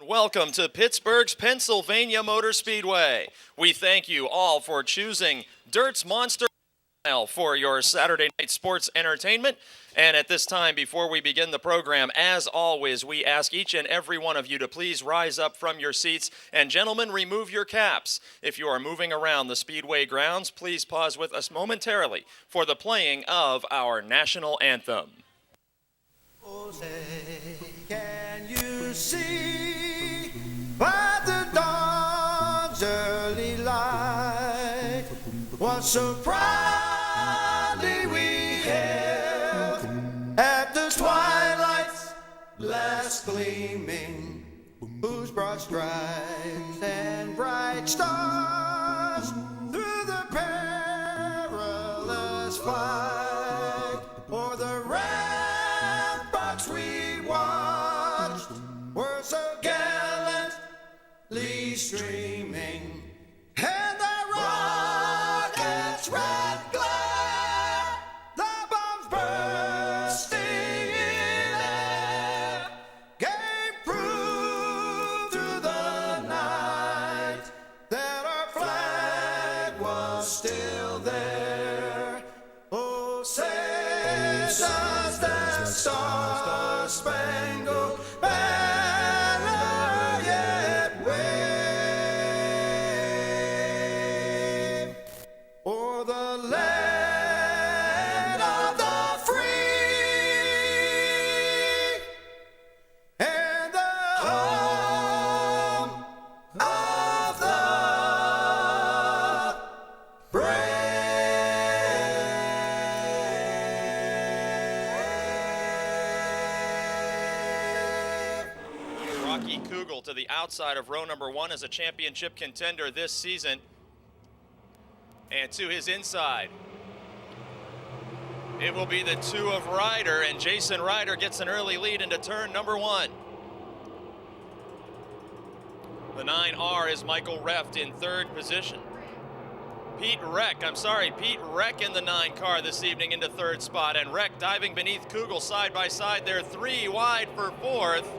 Welcome to Pittsburgh's Pennsylvania Motor Speedway. We thank you all for choosing Dirt's Monster for your Saturday night sports entertainment. And at this time, before we begin the program, as always, we ask each and every one of you to please rise up from your seats. And gentlemen, remove your caps. If you are moving around the Speedway grounds, please pause with us momentarily for the playing of our national anthem. Oh, say, can you see by the dawn's early light what so proudly we hailed at the twilight's last gleaming, whose broad stripes and bright stars through the perilous fight o'er the ramparts we watched were so gallantly streaming, and the rocket's red glare, the bombs bursting in air, gave proof through the night that our flag was still there. Oh, say does that star-spangled banner yet wave o'er the land of the free and the home of the brave. Rocky Kugel to the outside of row number one as a championship contender this season. And to his inside, it will be the two of Ryder, and Jason Ryder gets an early lead into turn number one. The 9R is Michael Reft in third position. Pete Reck in the 9 car this evening into third spot, and Reck diving beneath Kugel side by side. They're 3 wide for fourth.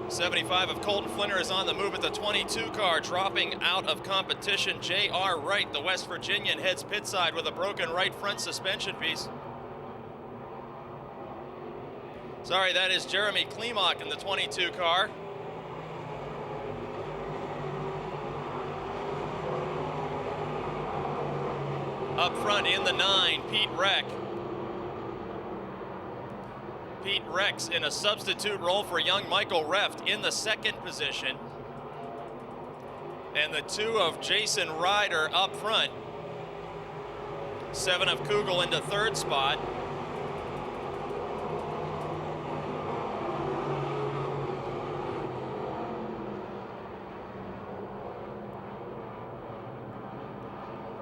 '75 of Colton Flinner is on the move at the 22 car, dropping out of competition. J.R. Wright, the West Virginian, heads pit side with a broken right front suspension piece. Sorry, that is Jeremy Klemock in the 22 car. Up front in the 9, Pete Reck. Pete Rex in a substitute role for young Michael Reft in the second position. And the 2 of Jason Ryder up front. 7 of Kugel into third spot.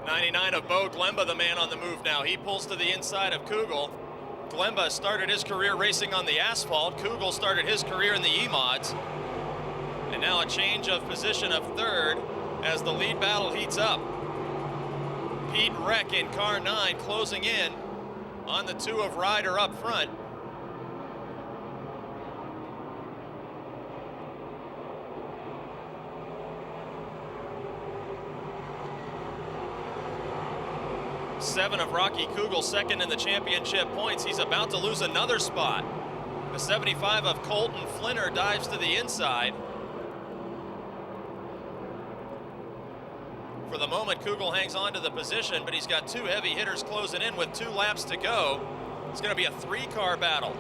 '99 of Bo Glemba, the man on the move now. He pulls to the inside of Kugel. Glemba started his career racing on the asphalt. Kugel started his career in the E-Mods. And now a change of position of third as the lead battle heats up. Pete Reck in car 9 closing in on the 2 of Ryder up front. Seven of Rocky Kugel second in the championship points. He's about to lose another spot. The 75 of Colton Flinner dives to the inside. For the moment, Kugel hangs on to the position, but he's got 2 heavy hitters closing in with 2 laps to go. It's going to be a 3-car battle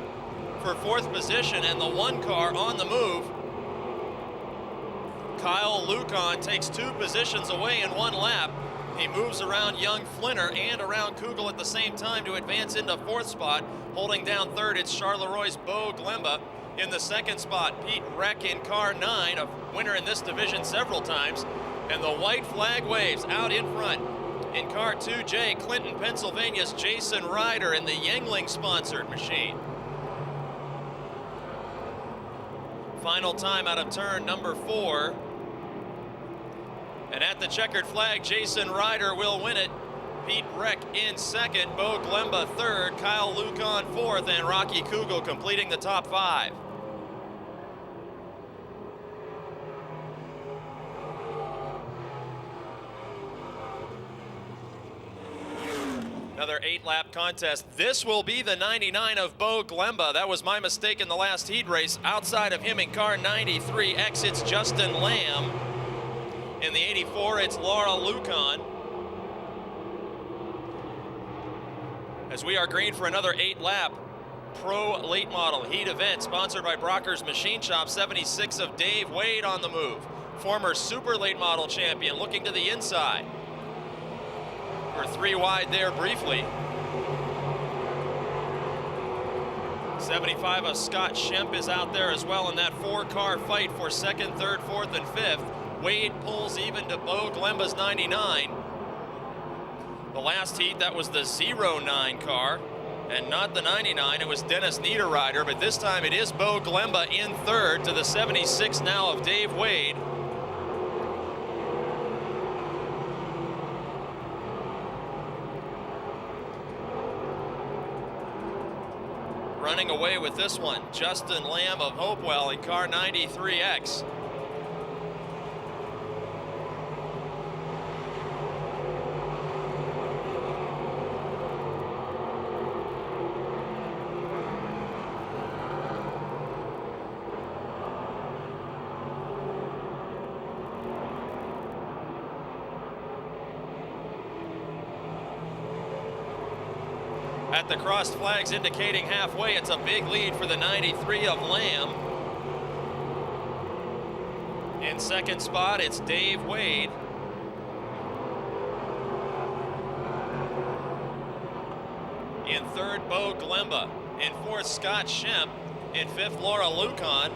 for fourth position, and the 1 car on the move. Kyle Lucon takes 2 positions away in 1 lap. He moves around young Flinner and around Kugel at the same time to advance into fourth spot. Holding down third, it's Charleroi Bo Glemba. In the second spot, Pete Reck in car 9, a winner in this division several times. And the white flag waves out in front. In car 2J, Clinton, Pennsylvania's Jason Ryder in the Yangling-sponsored machine. Final time out of turn number 4. And at the checkered flag, Jason Ryder will win it. Pete Reck in second, Bo Glemba third, Kyle Lucan fourth, and Rocky Kugel completing the top 5. Another 8-lap contest. This will be the 99 of Bo Glemba. That was my mistake in the last heat race. Outside of him in car 93X, it's Justin Lamb. In the 84, it's Laura Lucan. As we are green for another 8-lap Pro Late Model Heat event sponsored by Brocker's Machine Shop. 76 of Dave Wade on the move. Former Super Late Model champion looking to the inside. We're 3 wide there briefly. 75 of Scott Schemp is out there as well in that 4-car fight for second, third, fourth, and fifth. Wade pulls even to Bo Glemba's 99. The last heat, that was the 09 car, and not the 99. It was Dennis Niederreiter, but this time it is Bo Glemba in third to the 76 now of Dave Wade. Running away with this one, Justin Lamb of Hopewell in car 93X. At the crossed flags indicating halfway, it's a big lead for the 93 of Lamb. In second spot, it's Dave Wade. In third, Bo Glemba. In fourth, Scott Schemp. In fifth, Laura Lucan.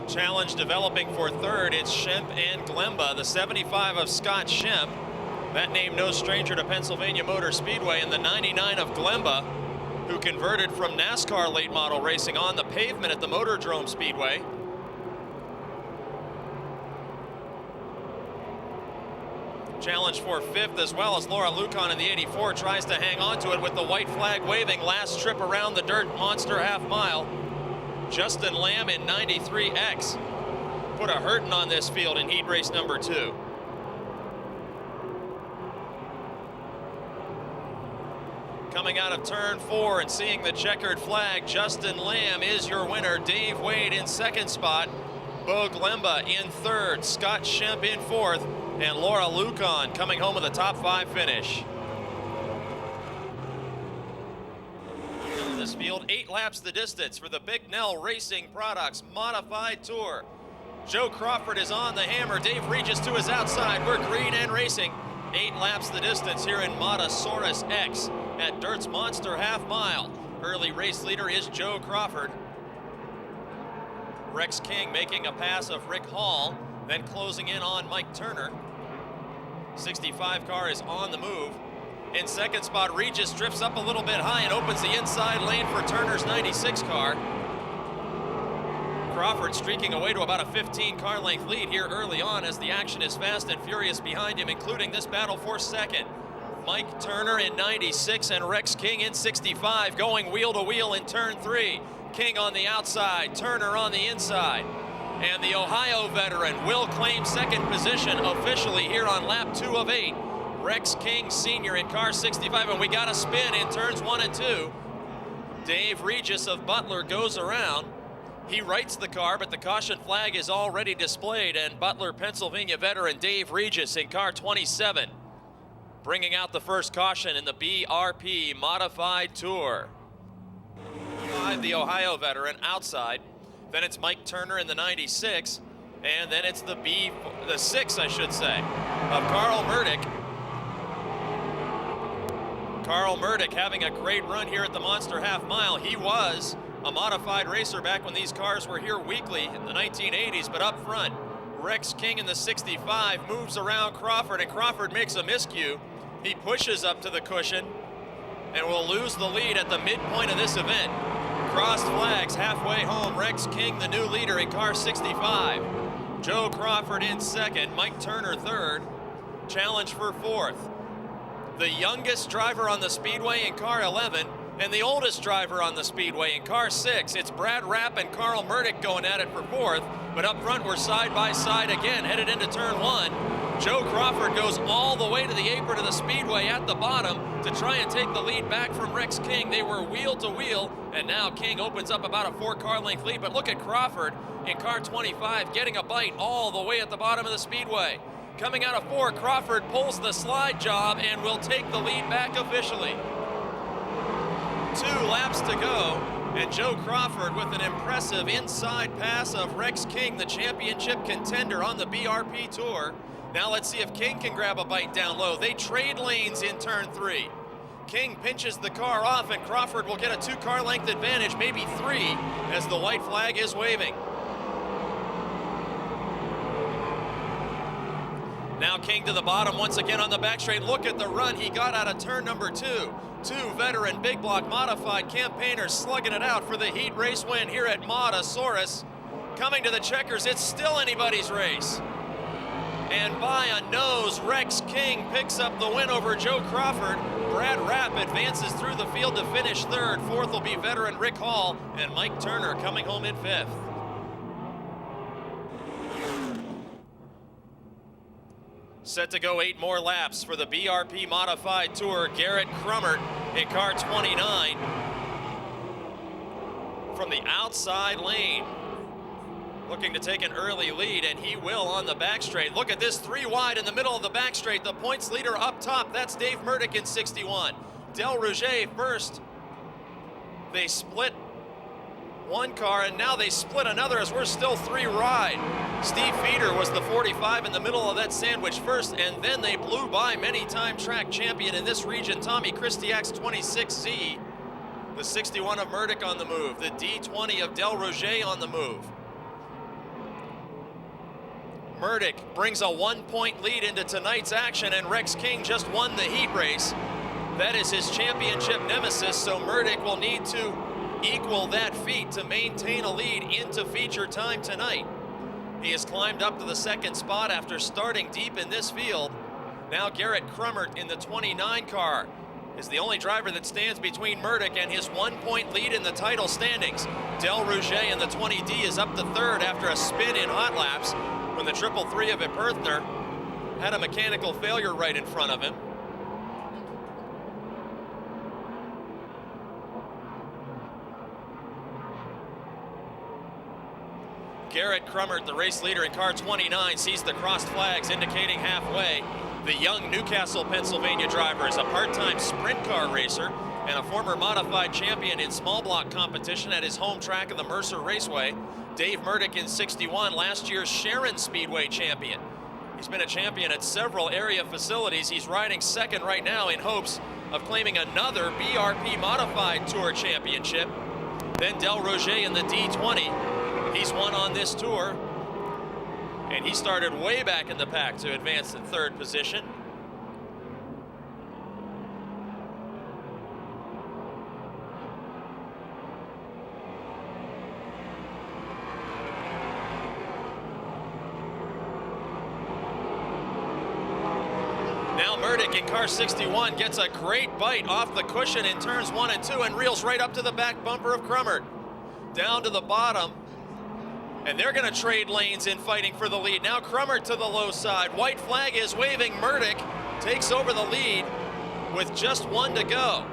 Challenge developing for third, it's Schemp and Glemba, the 75 of Scott Schemp. That name no stranger to Pennsylvania Motor Speedway, and the 99 of Glemba, who converted from NASCAR late model racing on the pavement at the Motordrome Speedway. Challenge for fifth as well as Laura Lucan in the 84 tries to hang on to it with the white flag waving. Last trip around the dirt monster half mile. Justin Lamb in 93X put a hurtin' on this field in heat race number 2. Coming out of turn 4 and seeing the checkered flag, Justin Lamb is your winner. Dave Wade in second spot, Bo Glemba in third, Scott Schemp in fourth, and Laura Lucan coming home with a top 5 finish. This field, 8 laps the distance for the Bignell Racing Products Modified Tour. Joe Crawford is on the hammer. Dave Regis to his outside. We're green and racing. 8 laps the distance here in Motosaurus X at Dirt's Monster Half Mile. Early race leader is Joe Crawford. Rex King making a pass of Rick Hall, then closing in on Mike Turner. 65 car is on the move. In second spot, Regis drifts up a little bit high and opens the inside lane for Turner's 96 car. Crawford streaking away to about a 15 car length lead here early on as the action is fast and furious behind him, including this battle for second. Mike Turner in 96 and Rex King in 65 going wheel to wheel in turn 3. King on the outside, Turner on the inside. And the Ohio veteran will claim second position officially here on lap 2 of 8. Rex King Sr. in car 65, and we got a spin in turns 1 and 2. Dave Regis of Butler goes around. He rights the car, but the caution flag is already displayed, and Butler, Pennsylvania veteran Dave Regis in car 27, bringing out the first caution in the BRP Modified Tour. The Ohio veteran outside. Then it's Mike Turner in the 96, and then it's the 6, I should say, of Carl Murdick. Carl Murdoch having a great run here at the Monster Half Mile. He was a modified racer back when these cars were here weekly in the 1980s, but up front, Rex King in the 65 moves around Crawford, and Crawford makes a miscue. He pushes up to the cushion and will lose the lead at the midpoint of this event. Crossed flags halfway home. Rex King, the new leader in car 65. Joe Crawford in second, Mike Turner third. Challenge for fourth. The youngest driver on the Speedway in car 11 and the oldest driver on the Speedway in car 6. It's Brad Rapp and Carl Murdoch going at it for fourth, but up front we're side by side again, headed into turn 1. Joe Crawford goes all the way to the apron of the Speedway at the bottom to try and take the lead back from Rex King. They were wheel to wheel, and now King opens up about a 4-car length lead, but look at Crawford in car 25 getting a bite all the way at the bottom of the Speedway. Coming out of 4, Crawford pulls the slide job and will take the lead back officially. 2 laps to go, and Joe Crawford with an impressive inside pass of Rex King, the championship contender on the BRP Tour. Now let's see if King can grab a bite down low. They trade lanes in turn 3. King pinches the car off, and Crawford will get a 2-car length advantage, maybe 3, as the white flag is waving. Now King to the bottom once again on the back straight. Look at the run he got out of turn number 2. 2 veteran big block modified campaigners slugging it out for the heat race win here at Modosaurus. Coming to the checkers, it's still anybody's race. And by a nose, Rex King picks up the win over Joe Crawford. Brad Rapp advances through the field to finish third. Fourth will be veteran Rick Hall, and Mike Turner coming home in 5th. Set to go 8 more laps for the BRP Modified Tour. Garrett Crummert in car 29 from the outside lane, looking to take an early lead, and he will on the back straight. Look at this, 3 wide in the middle of the back straight. The points leader up top, that's Dave Murdoch in 61. Del Rouget first. They split 1 car, and now they split another as we're still 3 wide. Steve Feeder was the 45 in the middle of that sandwich first, and then they blew by many-time track champion in this region, Tommy Kristiak's 26Z. The 61 of Murdoch on the move, the D20 of Del Rouget on the move. Murdoch brings a 1-point lead into tonight's action, and Rex King just won the heat race. That is his championship nemesis, so Murdoch will need to equal that feat to maintain a lead into feature time tonight. He has climbed up to the 2nd spot after starting deep in this field. Now Garrett Crummert in the 29 car is the only driver that stands between Murdoch and his 1-point lead in the title standings. Del Rouget in the 20D is up to 3rd after a spin in hot laps when the 333 of Eperthner had a mechanical failure right in front of him. Garrett Crummert, the race leader in car 29, sees the crossed flags indicating halfway. The young Newcastle, Pennsylvania driver is a part-time sprint car racer and a former modified champion in small block competition at his home track of the Mercer Raceway. Dave Murdoch in 61, last year's Sharon Speedway champion. He's been a champion at several area facilities. He's riding 2nd right now in hopes of claiming another BRP Modified Tour championship. Then Del Rouget in the D20. He's won on this tour, and he started way back in the pack to advance in 3rd position. Now Murdoch in car 61 gets a great bite off the cushion in turns 1 and 2 and reels right up to the back bumper of Crummert. Down to the bottom. And they're going to trade lanes in fighting for the lead. Now Crummert to the low side. White flag is waving. Murdoch takes over the lead with just 1 to go.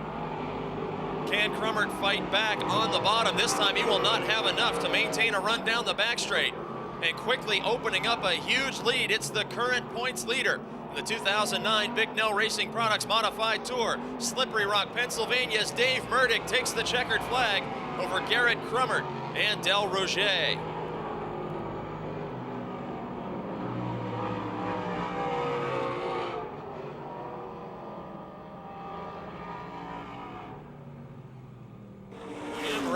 Can Crummert fight back on the bottom? This time he will not have enough to maintain a run down the back straight. And quickly opening up a huge lead, it's the current points leader in the 2009 Bicknell Racing Products Modified Tour. Slippery Rock, Pennsylvania's Dave Murdoch takes the checkered flag over Garrett Crummert and Del Rouget.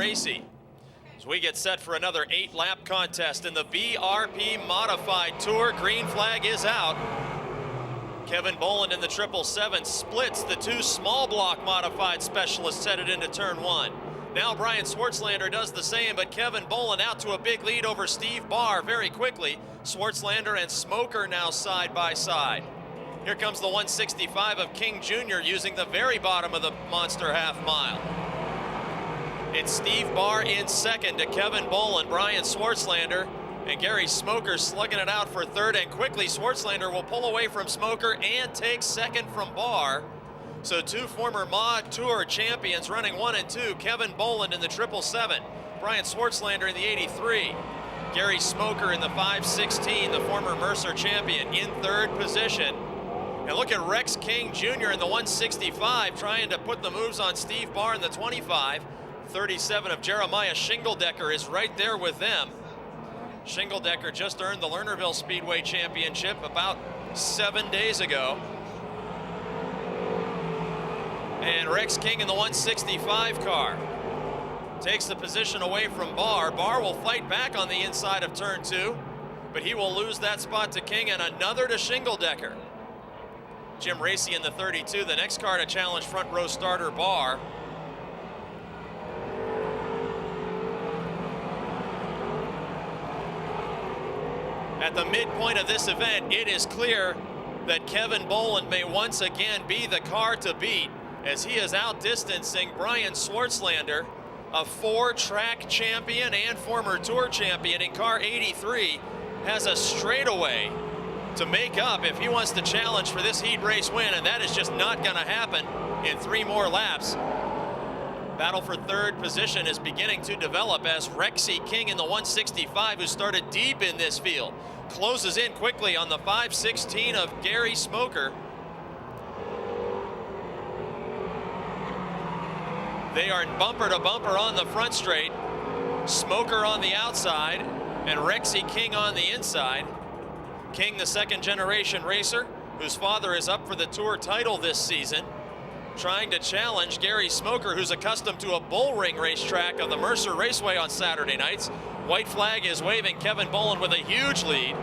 Racy. As we get set for another 8-lap contest in the VRP Modified Tour, green flag is out. Kevin Boland in the 777 splits the two small block modified specialists headed into turn 1. Now Brian Swartzlander does the same, but Kevin Boland out to a big lead over Steve Barr very quickly. Swartzlander and Smoker now side by side. Here comes the 165 of King Jr. using the very bottom of the monster half mile. It's Steve Barr in second to Kevin Boland, Brian Swartzlander, and Gary Smoker slugging it out for third, and quickly Swartzlander will pull away from Smoker and take second from Barr. So two former Mod Tour champions running 1 and 2, Kevin Boland in the 777, Brian Swartzlander in the 83, Gary Smoker in the 516, the former Mercer champion, in third position. And look at Rex King Jr. in the 165 trying to put the moves on Steve Barr in the 25. 37 of Jeremiah Shingledecker is right there with them. Shingledecker just earned the Lernerville Speedway Championship about 7 days ago. And Rex King in the 165 car takes the position away from Barr. Barr will fight back on the inside of turn 2, but he will lose that spot to King, and another to Shingledecker. Jim Racy in the 32, the next car to challenge front row starter Barr. At the midpoint of this event, it is clear that Kevin Boland may once again be the car to beat, as he is outdistancing Brian Swartzlander, a 4-track champion and former Tour champion in car 83, has a straightaway to make up if he wants to challenge for this heat race win, and that is just not going to happen in 3 more laps. Battle for third position is beginning to develop as Rexy King in the 165, who started deep in this field, closes in quickly on the 516 of Gary Smoker. They are bumper to bumper on the front straight. Smoker on the outside and Rexy King on the inside. King, the second generation racer, whose father is up for the Tour title this season, trying to challenge Gary Smoker, who's accustomed to a bullring racetrack of the Mercer Raceway on Saturday nights. White flag is waving. Kevin Boland with a huge lead.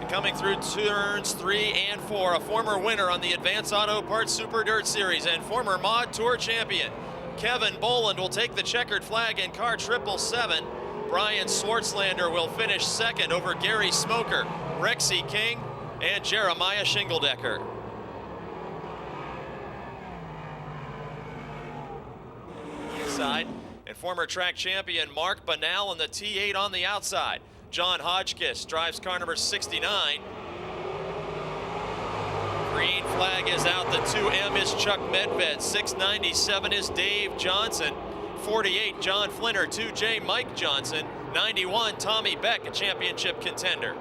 And coming through turns 3 and 4, a former winner on the Advance Auto Parts Super Dirt Series and former Mod Tour champion, Kevin Boland, will take the checkered flag in car 777. Brian Swartzlander will finish second over Gary Smoker, Rexy King, and Jeremiah Shingledecker. Inside, and former track champion Mark Banal in the T8 on the outside. John Hodgkiss drives car number 69. Green flag is out. The 2M is Chuck Medved. 697 is Dave Johnson. 48, John Flinner. 2J, Mike Johnson. 91, Tommy Beck, a championship contender.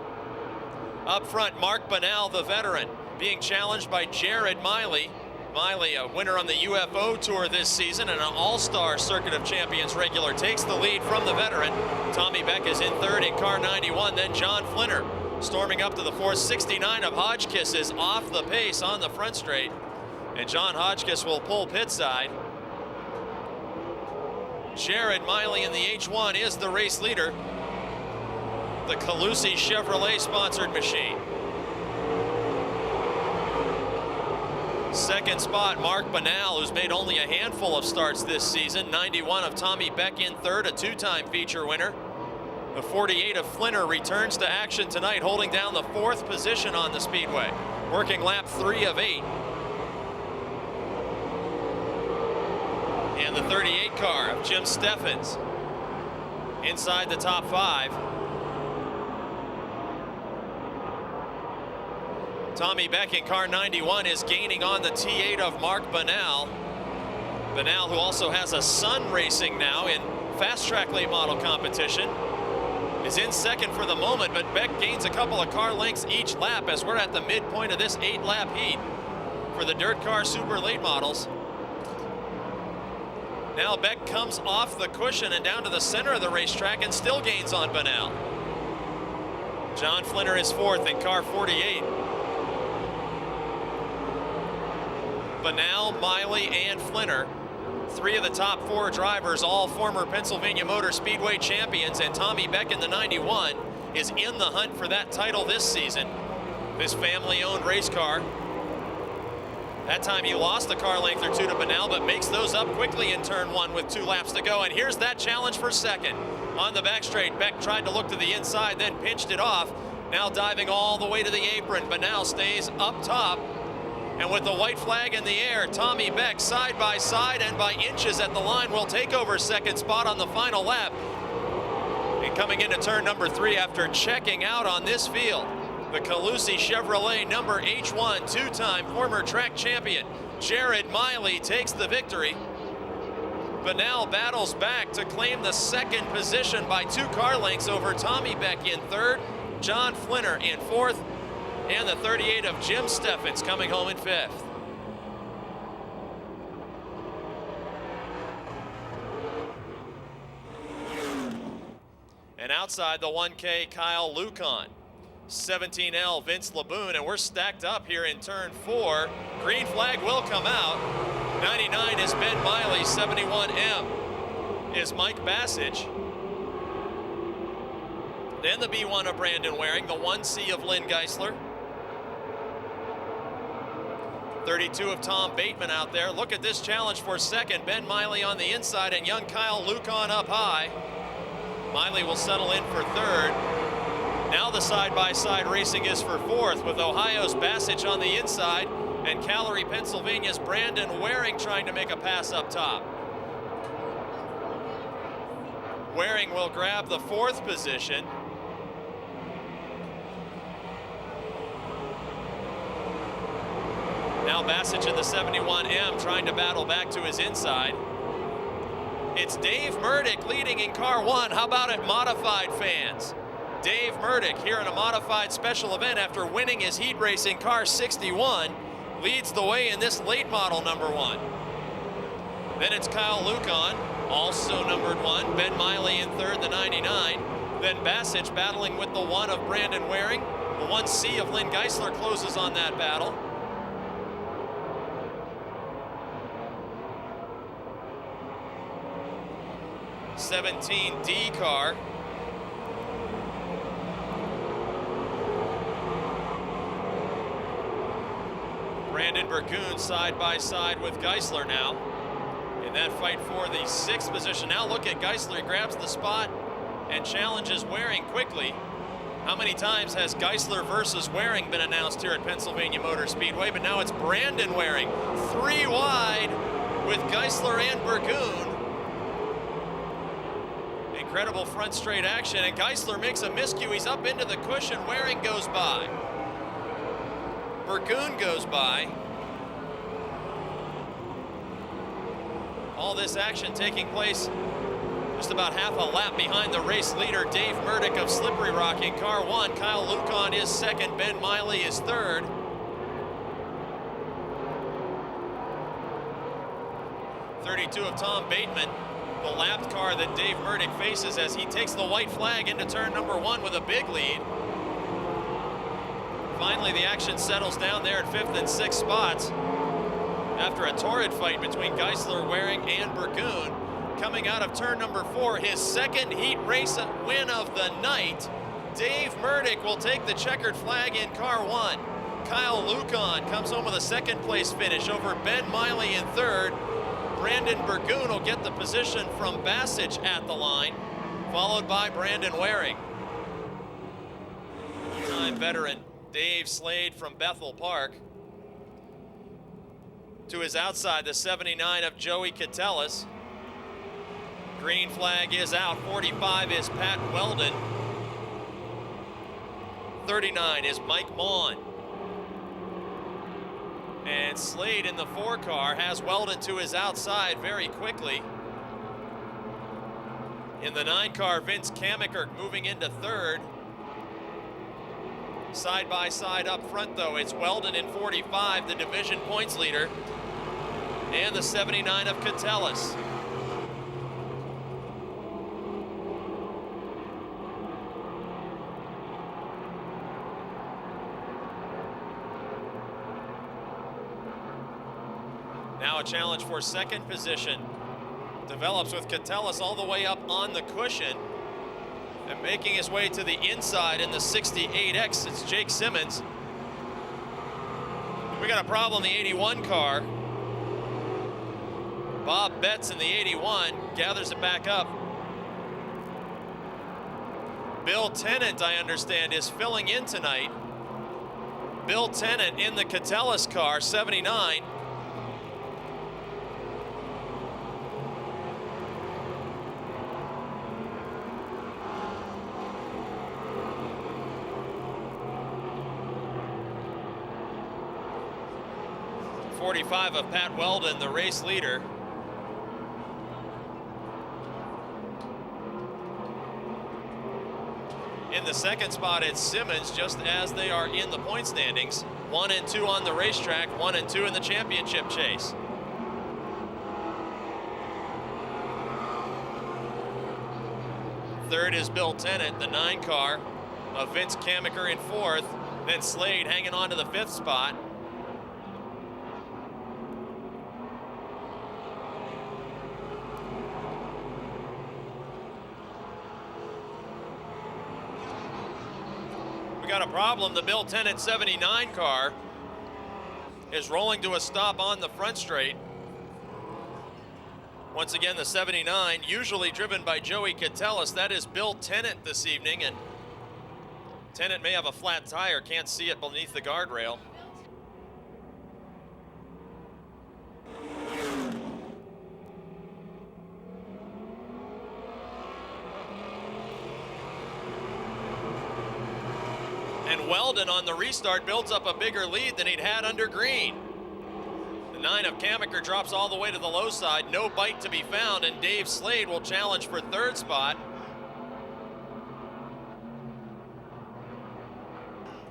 Up front, Mark Banal, the veteran, being challenged by Red Miley. Miley, a winner on the UFO Tour this season and an all-star Circuit of Champions regular, takes the lead from the veteran. Tommy Beck is in third in car 91. Then John Flinner storming up to the 469 of Hodgkiss is off the pace on the front straight. And John Hodgkiss will pull pit side. Red Miley in the H1 is the race leader. The Calusi Chevrolet sponsored machine. Second spot, Mark Banal, who's made only a handful of starts this season. 91 of Tommy Beck in third, a 2-time feature winner. The 48 of Flinner returns to action tonight, holding down the 4th position on the Speedway, working lap 3 of 8. And the 38 car of Jim Steffens inside the top 5. Tommy Beck in car 91 is gaining on the T8 of Mark Banal. Banal, who also has a son racing now in fast track late model competition, is in second for the moment, but Beck gains a couple of car lengths each lap as we're at the midpoint of this 8-lap heat for the dirt car super late models. Now Beck comes off the cushion and down to the center of the racetrack and still gains on Banal. John Flinner is 4th in car 48. Banal, Miley, and Flinner. 3 of the top 4 drivers, all former Pennsylvania Motor Speedway champions, and Tommy Beck in the 91 is in the hunt for that title this season. This family-owned race car. That time he lost a car length or 2 to Banal, but makes those up quickly in turn 1 with 2 laps to go. And here's that challenge for second. On the back straight, Beck tried to look to the inside, then pinched it off. Now diving all the way to the apron. Banal stays up top. And with the white flag in the air, Tommy Beck side by side and by inches at the line will take over second spot on the final lap. And coming into turn number 3 after checking out on this field, the Calusi Chevrolet number H1 2-time former track champion, Red Miley takes the victory. Banal battles back to claim the second position by 2 car lengths over Tommy Beck in third, John Flinner in fourth, and the 38 of Jim Steffens coming home in fifth. And outside the 1K, Kyle Lucan. 17L, Vince LeBoon, and we're stacked up here in turn 4. Green flag will come out. 99 is Ben Miley, 71M is Mike Bassage. Then the B1 of Brandon Waring, the 1C of Lynn Geisler. 32 of Tom Bateman out there. Look at this challenge for second. Ben Miley on the inside and young Kyle Lucan up high. Miley will settle in for third. Now the side-by-side racing is for fourth with Ohio's Bassage on the inside and Callery, Pennsylvania's Brandon Waring trying to make a pass up top. Waring will grab the 4th position. Now Bassage in the 71M trying to battle back to his inside. It's Dave Murdick leading in car 1. How about it, modified fans? Dave Murdick here in a modified special event after winning his heat race in car 61 leads the way in this late model number 1. Then it's Kyle Lucan, also numbered 1. Ben Miley in third, the 99. Then Bassage battling with the 1 of Brandon Waring. The 1C of Lynn Geisler closes on that battle. D car. Brandon Burgoon side by side with Geisler now in that fight for the 6th position. Now look at Geisler, he grabs the spot and challenges Waring quickly. How many times has Geisler versus Waring been announced here at Pennsylvania Motor Speedway? But now it's Brandon Waring, 3 wide with Geisler and Burgoon. Incredible front straight action, and Geisler makes a miscue. He's up into the cushion. Waring goes by. Burgoon goes by. All this action taking place just about half a lap behind the race leader, Dave Murdick of Slippery Rock in car 1. Kyle Lucan is second. Ben Miley is third. .32 of Tom Bateman, the lapped car that Dave Murdick faces as he takes the white flag into turn number 1 with a big lead. Finally, the action settles down there at 5th and 6th spots after a torrid fight between Geisler, Waring, and Burgoon. Coming out of turn number 4, his 2nd heat race win of the night. Dave Murdick will take the checkered flag in car 1. Kyle Lucan comes home with a 2nd place finish over Ben Miley in 3rd. Brandon Burgoon will get the position from Bassage at the line, followed by Brandon Waring. Time veteran Dave Slade from Bethel Park. To his outside, the 79 of Joey Catellis. Green flag is out. 45 is Pat Weldon. 39 is Mike Maughan. And Slade in the 4 car has Weldon to his outside very quickly. In the 9 car, Vince Kamiker moving into 3rd. Side by side up front though, it's Weldon in 45, the division points leader, and the 79 of Catellis. Now a challenge for second position. Develops with Catellus all the way up on the cushion. And making his way to the inside in the 68X, it's Jake Simmons. We got a problem in the 81 car. Bob Betts in the 81 gathers it back up. Bill Tennant, I understand, is filling in tonight. Bill Tennant in the Catellus car, 79. .45 of Pat Weldon, the race leader. In the second spot, it's Simmons, just as they are in the point standings. 1 and 2 on the racetrack, 1 and 2 in the championship chase. Third is Bill Tennant, the 9 car of Vince Kamiker in fourth. Then Slade hanging on to the 5th spot. We got a problem. The Bill Tennant 79 car is rolling to a stop on the front straight. Once again, the 79, usually driven by Joey Catellus. That is Bill Tennant this evening, and Tennant may have a flat tire. Can't see it beneath the guardrail. And Weldon on the restart builds up a bigger lead than he'd had under green. The 9 of Kamiker drops all the way to the low side, no bite to be found, and Dave Slade will challenge for third spot.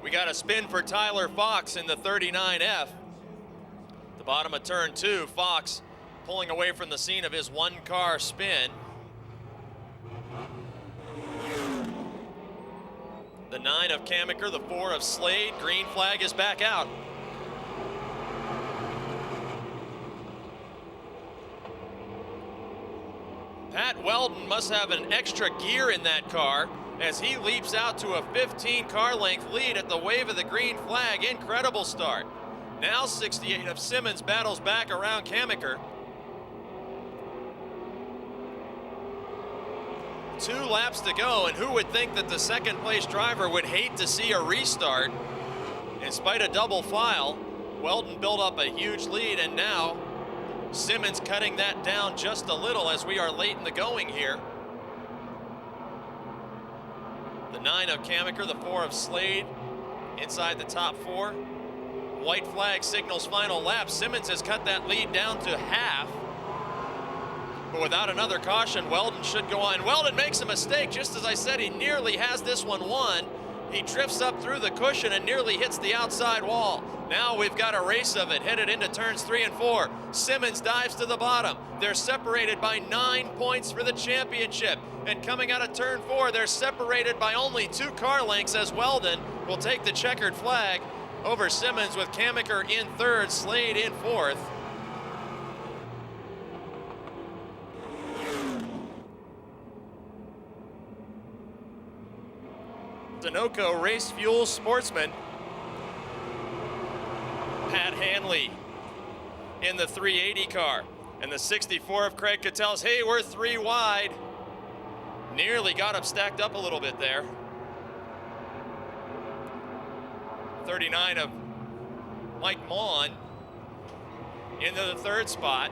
We got a spin for Tyler Fox in the 39F. The bottom of turn 2, Fox pulling away from the scene of his 1-car spin. The 9 of Kamiker, the 4 of Slade. Green flag is back out. Pat Weldon must have an extra gear in that car as he leaps out to a 15-car length lead at the wave of the green flag. Incredible start. Now 68 of Simmons battles back around Kamiker. 2 laps to go, and who would think that the second place driver would hate to see a restart? In spite of double file, Weldon built up a huge lead, and now Simmons cutting that down just a little as we are late in the going here. The 9 of Kamiker, the 4 of Slade inside the top 4. White flag signals final lap. Simmons has cut that lead down to half. But without another caution, Weldon should go on. Weldon makes a mistake. Just as I said, he nearly has this one won. He drifts up through the cushion and nearly hits the outside wall. Now we've got a race of it, headed into turns 3 and 4. Simmons dives to the bottom. They're separated by 9 points for the championship. And coming out of turn 4, they're separated by only 2 car lengths as Weldon will take the checkered flag over Simmons with Kamiker in third, Slade in fourth. Sunoco Race Fuel Sportsman. Pat Hanley in the 380 car. And the 64 of Craig Catellus. Hey, we're 3 wide. Nearly got him stacked up a little bit there. 39 of Mike Maughan into the third spot.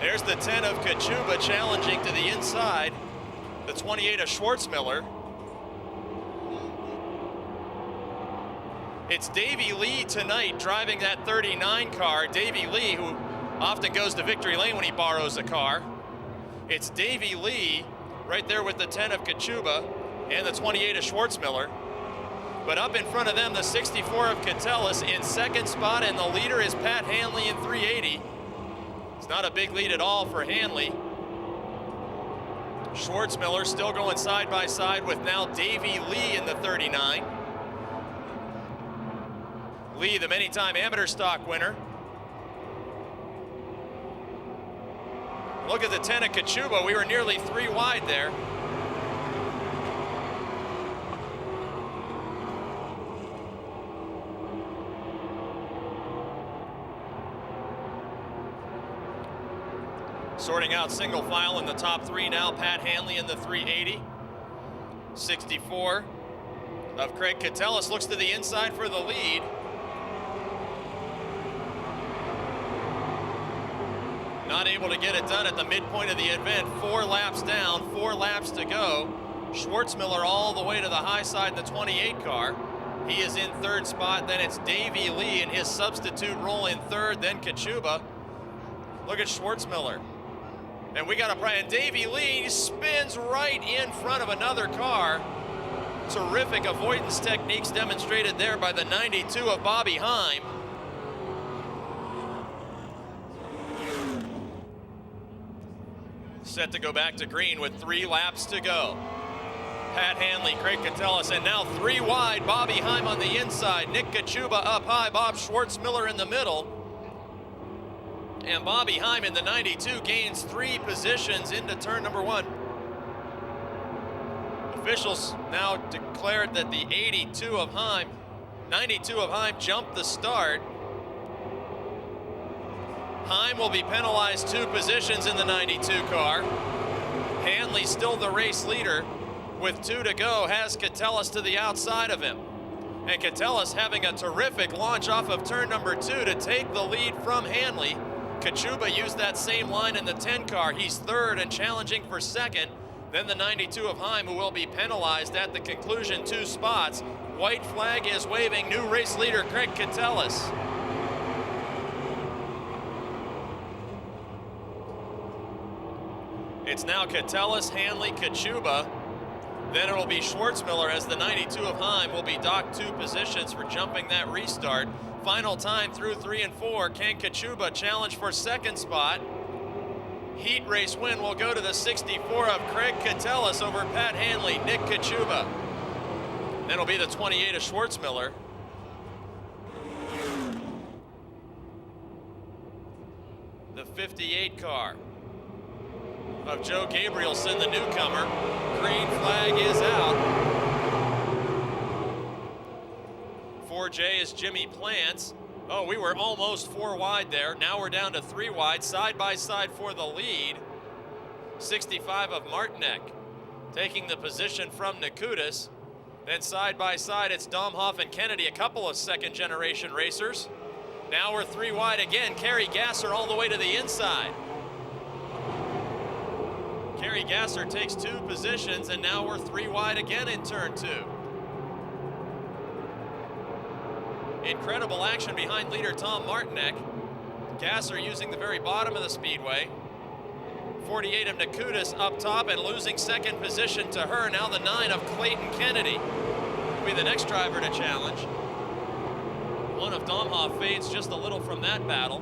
There's the 10 of Kachuba challenging to the inside. The 28 of Schwartzmiller. It's Davey Lee tonight driving that 39 car. Davey Lee, who often goes to victory lane when he borrows a car. It's Davey Lee right there with the 10 of Kachuba and the 28 of Schwartzmiller. But up in front of them, the 64 of Catellus in second spot, and the leader is Pat Hanley in 380. It's not a big lead at all for Hanley. Schwartzmiller still going side by side with now Davey Lee in the 39. Lee, the many-time amateur stock winner. Look at the 10 of Kachuba. We were nearly 3 wide there. Sorting out single file in the top 3 now. Pat Hanley in the 380. 64 of Craig Catellus looks to the inside for the lead. Not able to get it done at the midpoint of the event. 4 laps down, 4 laps to go. Schwartzmiller all the way to the high side in the 28 car. He is in 3rd spot. Then it's Davey Lee in his substitute role in 3rd, then Kachuba. Look at Schwartzmiller. And we got and Davey Lee spins right in front of another car. Terrific avoidance techniques demonstrated there by the 92 of Bobby Heim. Set to go back to green with 3 laps to go. Pat Hanley, Craig Catellus, and now 3 wide. Bobby Heim on the inside. Nick Kachuba up high. Bob Schwartzmiller in the middle. And Bobby Heim in the 92 gains 3 positions into turn number 1. Officials now declared that the 92 of Heim jumped the start. Heim will be penalized 2 positions in the 92 car. Hanley still the race leader with 2 to go, has Catellus to the outside of him. And Catellus having a terrific launch off of turn number 2 to take the lead from Hanley. Kachuba used that same line in the 10 car. He's 3rd and challenging for 2nd. Then the 92 of Heim, who will be penalized at the conclusion 2 spots. White flag is waving. New race leader Craig Catellus. It's now Catellus, Hanley, Kachuba. Then it will be Schwartzmiller as the 92 of Heim will be docked 2 positions for jumping that restart. Final time through 3 and 4. Can Kachuba challenge for 2nd spot? Heat race win will go to the 64 of Craig Catellus over Pat Hanley, Nick Kachuba. Then it'll be the 28 of Schwartzmiller. The 58 car of Joe Gabrielson, the newcomer. Green flag is out. 4J is Jimmy Plants. Oh, we were almost 4 wide there. Now we're down to 3 wide, side by side for the lead. 65 of Martinek taking the position from Nikutis. Then side by side, it's Domhoff and Kennedy, a couple of 2nd generation racers. Now we're 3 wide again. Kerry Gasser all the way to the inside. Kerry Gasser takes 2 positions, and now we're 3 wide again in turn 2. Incredible action behind leader Tom Martinek. Gasser using the very bottom of the speedway. 48 of Nikutis up top and losing 2nd position to her. Now the 9 of Clayton Kennedy will be the next driver to challenge. One of Domhoff fades just a little from that battle.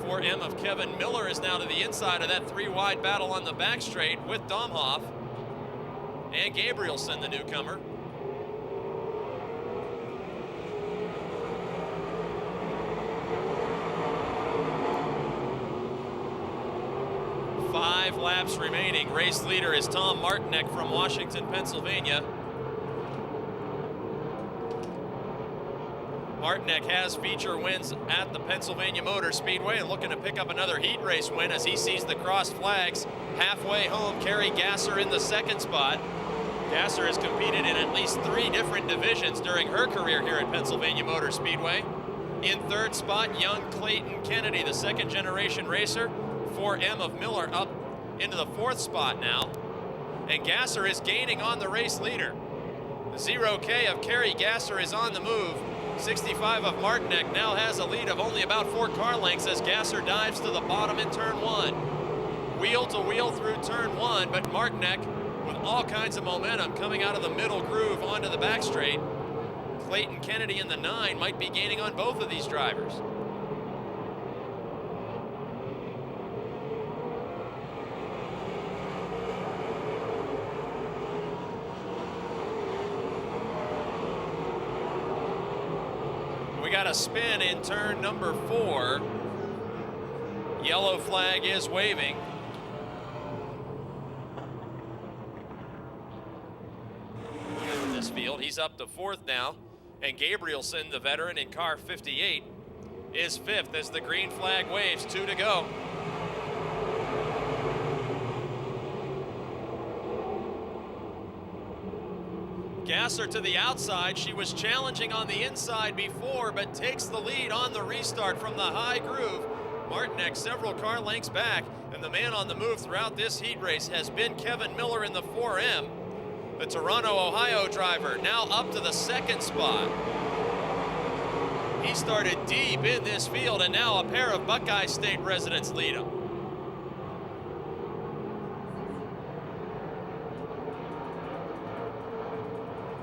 4M of Kevin Miller is now to the inside of that 3 wide battle on the back straight with Domhoff and Gabrielson, the newcomer. Five laps remaining. Race leader is Tom Martinek from Washington, Pennsylvania. Martinek has feature wins at the Pennsylvania Motor Speedway and looking to pick up another heat race win as he sees the crossed flags. Halfway home, Kerry Gasser in the 2nd spot. Gasser has competed in at least 3 different divisions during her career here at Pennsylvania Motor Speedway. In 3rd spot, young Clayton Kennedy, the 2nd generation racer. 4M of Miller up into the 4th spot now. And Gasser is gaining on the race leader. The 0K of Kerry Gasser is on the move. 65 of Martinek now has a lead of only about 4 car lengths as Gasser dives to the bottom in turn 1. Wheel to wheel through turn 1, but Martinek with all kinds of momentum coming out of the middle groove onto the back straight. Clayton Kennedy in the 9 might be gaining on both of these drivers. We got a spin in turn number 4. Yellow flag is waving. In this field, he's up to 4th now. And Gabrielson, the veteran in car 58, is 5th as the green flag waves. 2 to go. Gasser to the outside. She was challenging on the inside before, but takes the lead on the restart from the high groove. Martinek several car lengths back, and the man on the move throughout this heat race has been Kevin Miller in the 4M. The Toronto, Ohio driver now up to the 2nd spot. He started deep in this field, and now a pair of Buckeye State residents lead him.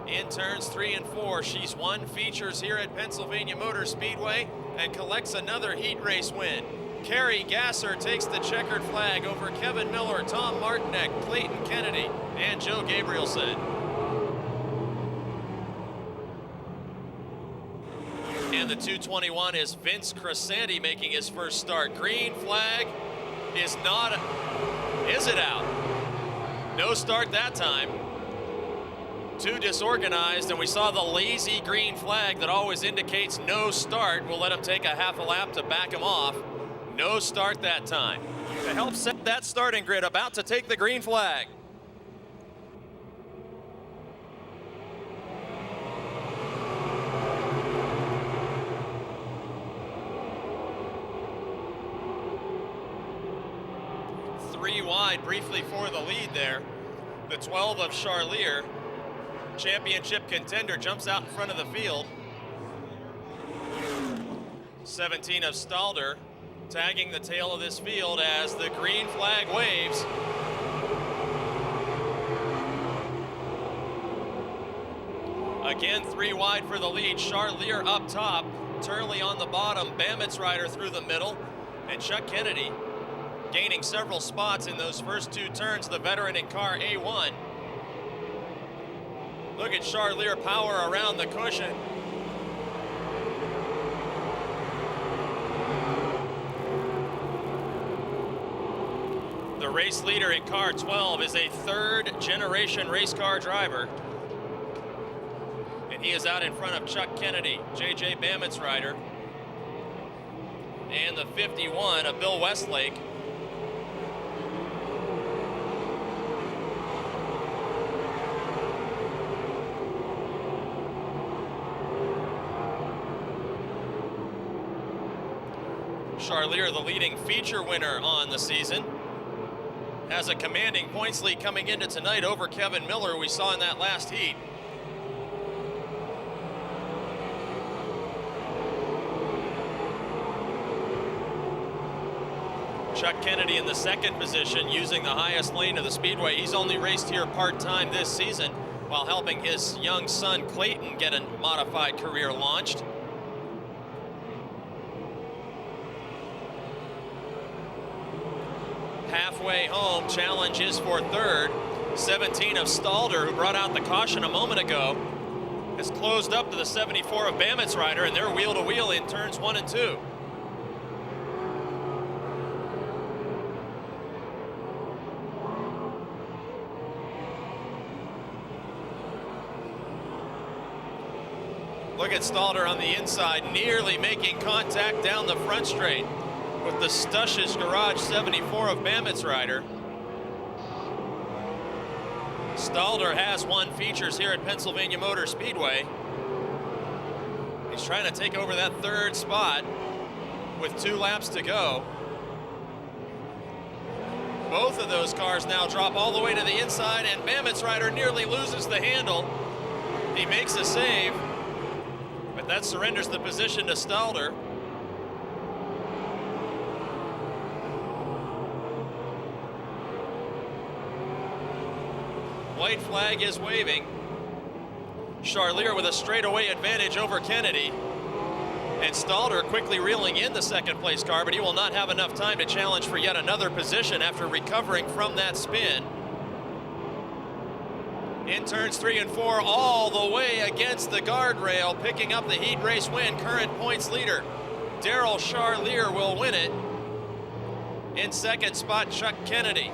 In turns 3 and 4, she's won features here at Pennsylvania Motor Speedway and collects another heat race win. Carrie Gasser takes the checkered flag over Kevin Miller, Tom Martinek, Clayton Kennedy, and Joe Gabrielson. And the 221 is Vince Cressanti making his first start. Green flag is not, is it out? No start that time. Too disorganized, and we saw the lazy green flag that always indicates no start. We'll let him take a half a lap to back him off. No start that time. To help set that starting grid, about to take the green flag. Three wide briefly for the lead there. The 12 of Charlier, championship contender, jumps out in front of the field. 17 of Stalder tagging the tail of this field as the green flag waves. Again, 3 wide for the lead. Charlier up top, Turley on the bottom, Bamitz rider through the middle, and Chuck Kennedy gaining several spots in those first 2 turns, the veteran in car A1. Look at Charlier power around the cushion. The race leader in car 12 is a 3rd generation race car driver. And he is out in front of Chuck Kennedy, JJ Bamitz rider, and the 51 of Bill Westlake. Charlier, the leading feature winner on the season, has a commanding points lead coming into tonight over Kevin Miller, we saw in that last heat. Chuck Kennedy in the 2nd position, using the highest lane of the Speedway. He's only raced here part-time this season while helping his young son Clayton get a modified career launched. Halfway home, challenge is for 3rd. 17 of Stalder, who brought out the caution a moment ago, has closed up to the 74 of Bamitz rider, and they're wheel to wheel in turns 1 and 2. Look at Stalder on the inside, nearly making contact down the front straight with the Stush's Garage 74 of Bamitz rider. Stalder has won features here at Pennsylvania Motor Speedway. He's trying to take over that 3rd spot with 2 laps to go. Both of those cars now drop all the way to the inside, and Bamitz rider nearly loses the handle. He makes a save, but that surrenders the position to Stalder. White flag is waving. Charlier with a straightaway advantage over Kennedy. And Stalder quickly reeling in the 2nd place car, but he will not have enough time to challenge for yet another position after recovering from that spin. In turns 3 and 4, all the way against the guardrail, picking up the heat race win. Current points leader, Daryl Charlier, will win it. In second spot, Chuck Kennedy.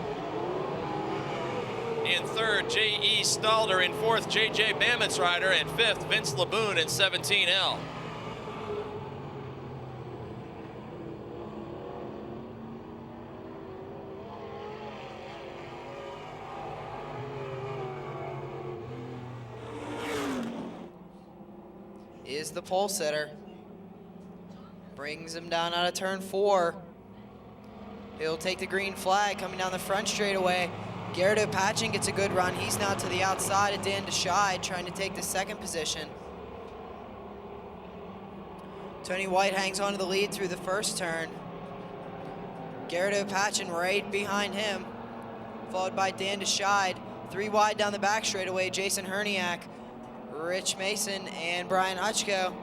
In third, J.E. Stalder. In fourth, J.J. Bametsrider. And fifth, Vince Laboon in 17L. Is the pole sitter. Brings him down out of turn 4. He'll take the green flag coming down the front straightaway. Garrett O'Patchen gets a good run. He's now to the outside of Dan DeShide, trying to take the second position. Tony White hangs on to the lead through the first turn. Garrett O'Patchen right behind him, followed by Dan DeShide. 3 wide down the back straightaway, Jason Herniak, Rich Mason, and Brian Hutchko.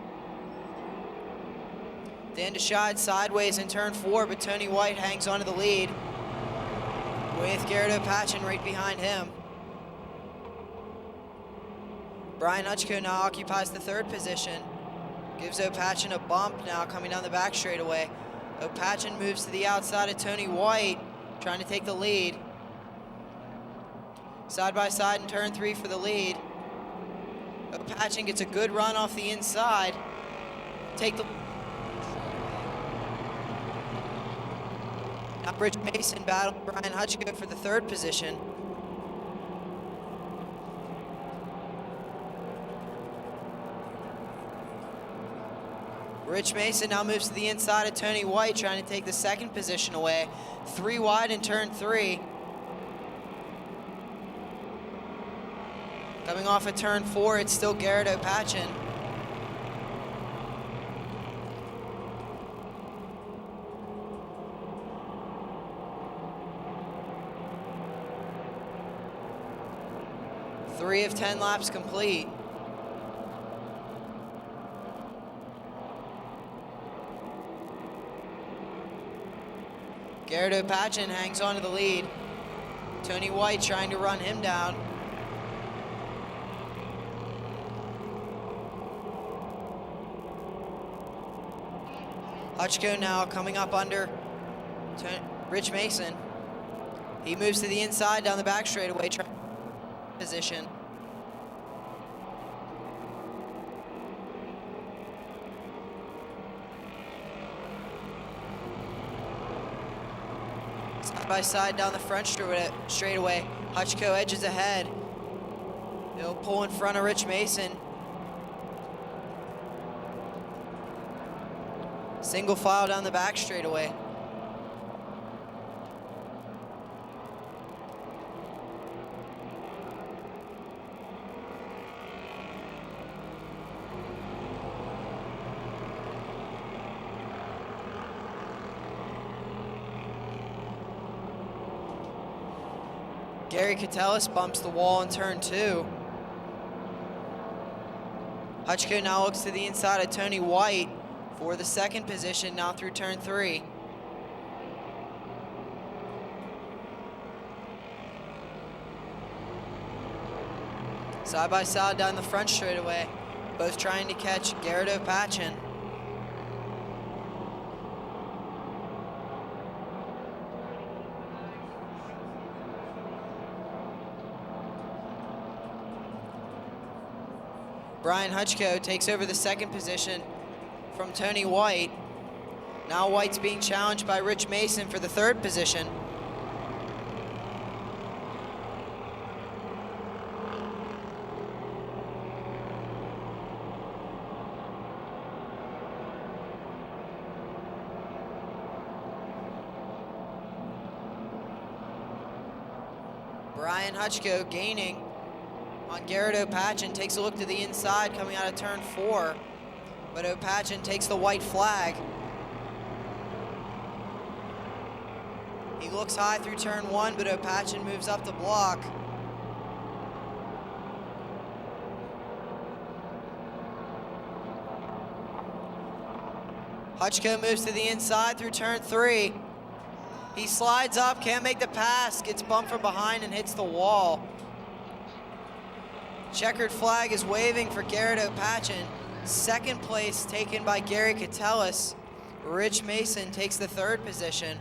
Dan DeShide sideways in turn 4, but Tony White hangs on to the lead with Garrett O'Patchen right behind him. Brian Hutchko now occupies the third position. Gives O'Patchen a bump now coming down the back straightaway. O'Patchen moves to the outside of Tony White, trying to take the lead. Side by side in turn 3 for the lead. O'Patchen gets a good run off the inside. Now Rich Mason battling Brian Hutchko for the third position. Rich Mason now moves to the inside of Tony White, trying to take the second position away. 3 wide in turn 3. Coming off of turn 4, it's still Garrett O'Patchen. Three of 10 laps complete. Garrett O'Patchen hangs on to the lead. Tony White trying to run him down. Hutchko now coming up under Rich Mason. He moves to the inside down the back straightaway, trying position. Side by side down the front straightaway. Hutchko edges ahead. He'll pull in front of Rich Mason. Single file down the back straightaway. Gary Catellis bumps the wall in turn 2. Hutchko now looks to the inside of Tony White for the second position now through turn 3. Side by side down the front straightaway, both trying to catch Garrett O'Patchen. Brian Hutchko takes over the second position from Tony White. Now White's being challenged by Rich Mason for the third position. Brian Hutchko gaining on Garrett O'Patchen, takes a look to the inside coming out of turn 4, but O'Patchen takes the white flag. He looks high through turn 1, but O'Patchen moves up the block. Hutchko moves to the inside through turn 3. He slides up, can't make the pass, gets bumped from behind and hits the wall. Checkered flag is waving for Garrett Opachin. Second place taken by Gary Catellis. Rich Mason takes the third position.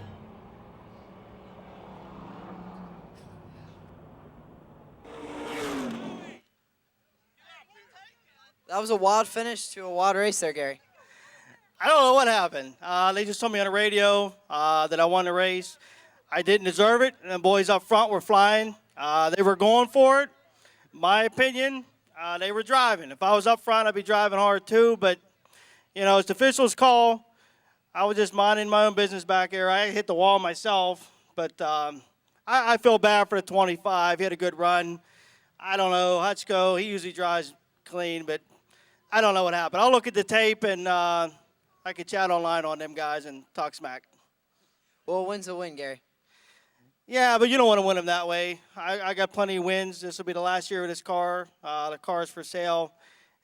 That was a wild finish to a wild race there, Gary. I don't know what happened. They just told me on the radio that I won the race. I didn't deserve it, and the boys up front were flying. They were going for it. My opinion, they were driving. If I was up front, I'd be driving hard too, but, you know, it's the official's call. I was just minding my own business back there. I hit the wall myself, but I feel bad for the 25. He had a good run. I don't know. Hutchko, he usually drives clean, but I don't know what happened. I'll look at the tape, and I could chat online on them guys and talk smack. Well, a win's a win, Gary. Yeah, but you don't want to win them that way. I got plenty of wins. This will be the last year of this car. The car's for sale.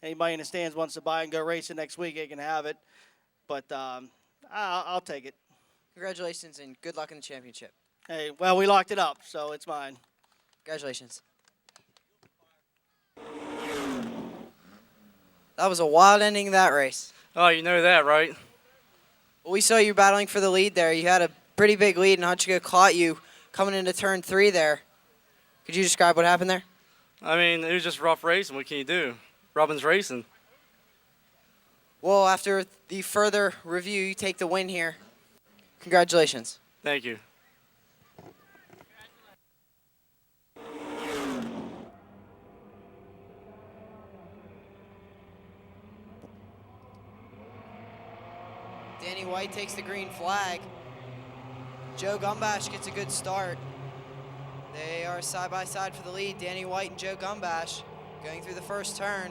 Anybody in the stands wants to buy and go racing next week, they can have it. But I'll take it. Congratulations and good luck in the championship. Hey, well, we locked it up, so it's mine. Congratulations. That was a wild ending of that race. Oh, you know that, right? Well, we saw you battling for the lead there. You had a pretty big lead, and Hutchko caught you coming into turn 3 there. Could you describe what happened there? I mean, it was just rough racing. What can you do? Robin's racing. Well, after the further review, you take the win here. Congratulations. Thank you. Danny White takes the green flag. Joe Gumbash gets a good start. They are side by side for the lead. Danny White and Joe Gumbash going through the first turn.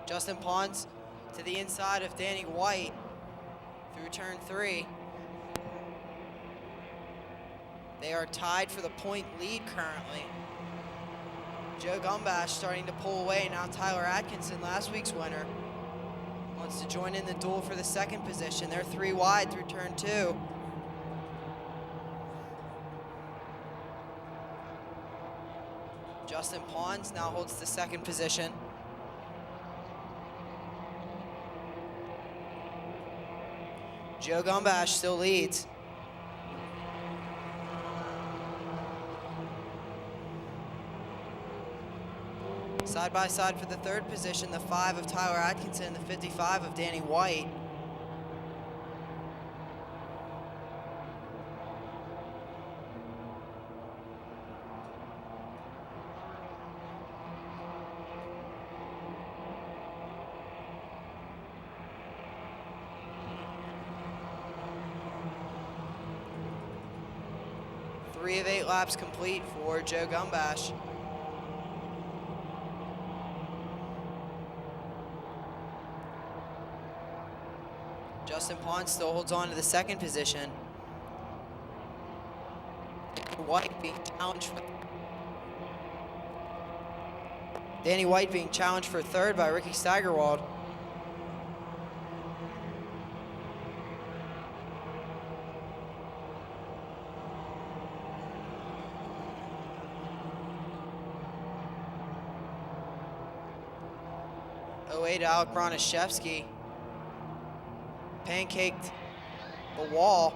Justin Pons to the inside of Danny White through turn 3. They are tied for the point lead currently. Joe Gumbash starting to pull away. Now Tyler Atkinson, last week's winner, wants to join in the duel for the second position. They're 3 wide through turn 2. Justin Pons now holds the second position. Joe Gumbash still leads. Side by side for the third position, the 5 of Tyler Atkinson, the 55 of Danny White. Three of 8 laps complete for Joe Gumbash. Justin Pons still holds on to the second position. White being challenged. Danny White being challenged for third by Ricky Steigerwald. Alec Bronaszewski pancaked the wall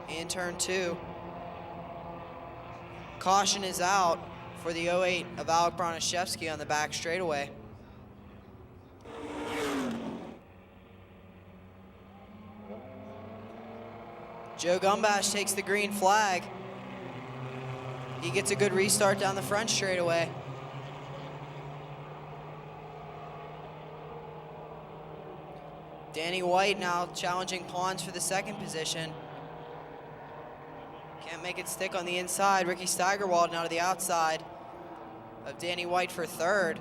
in turn 2. Caution is out for the 08 of Alec Bronaszewski on the back straightaway. Joe Gumbash takes the green flag. He gets a good restart down the front straightaway. Danny White now challenging Pons for the second position. Can't make it stick on the inside. Ricky Steigerwald now to the outside of Danny White for third.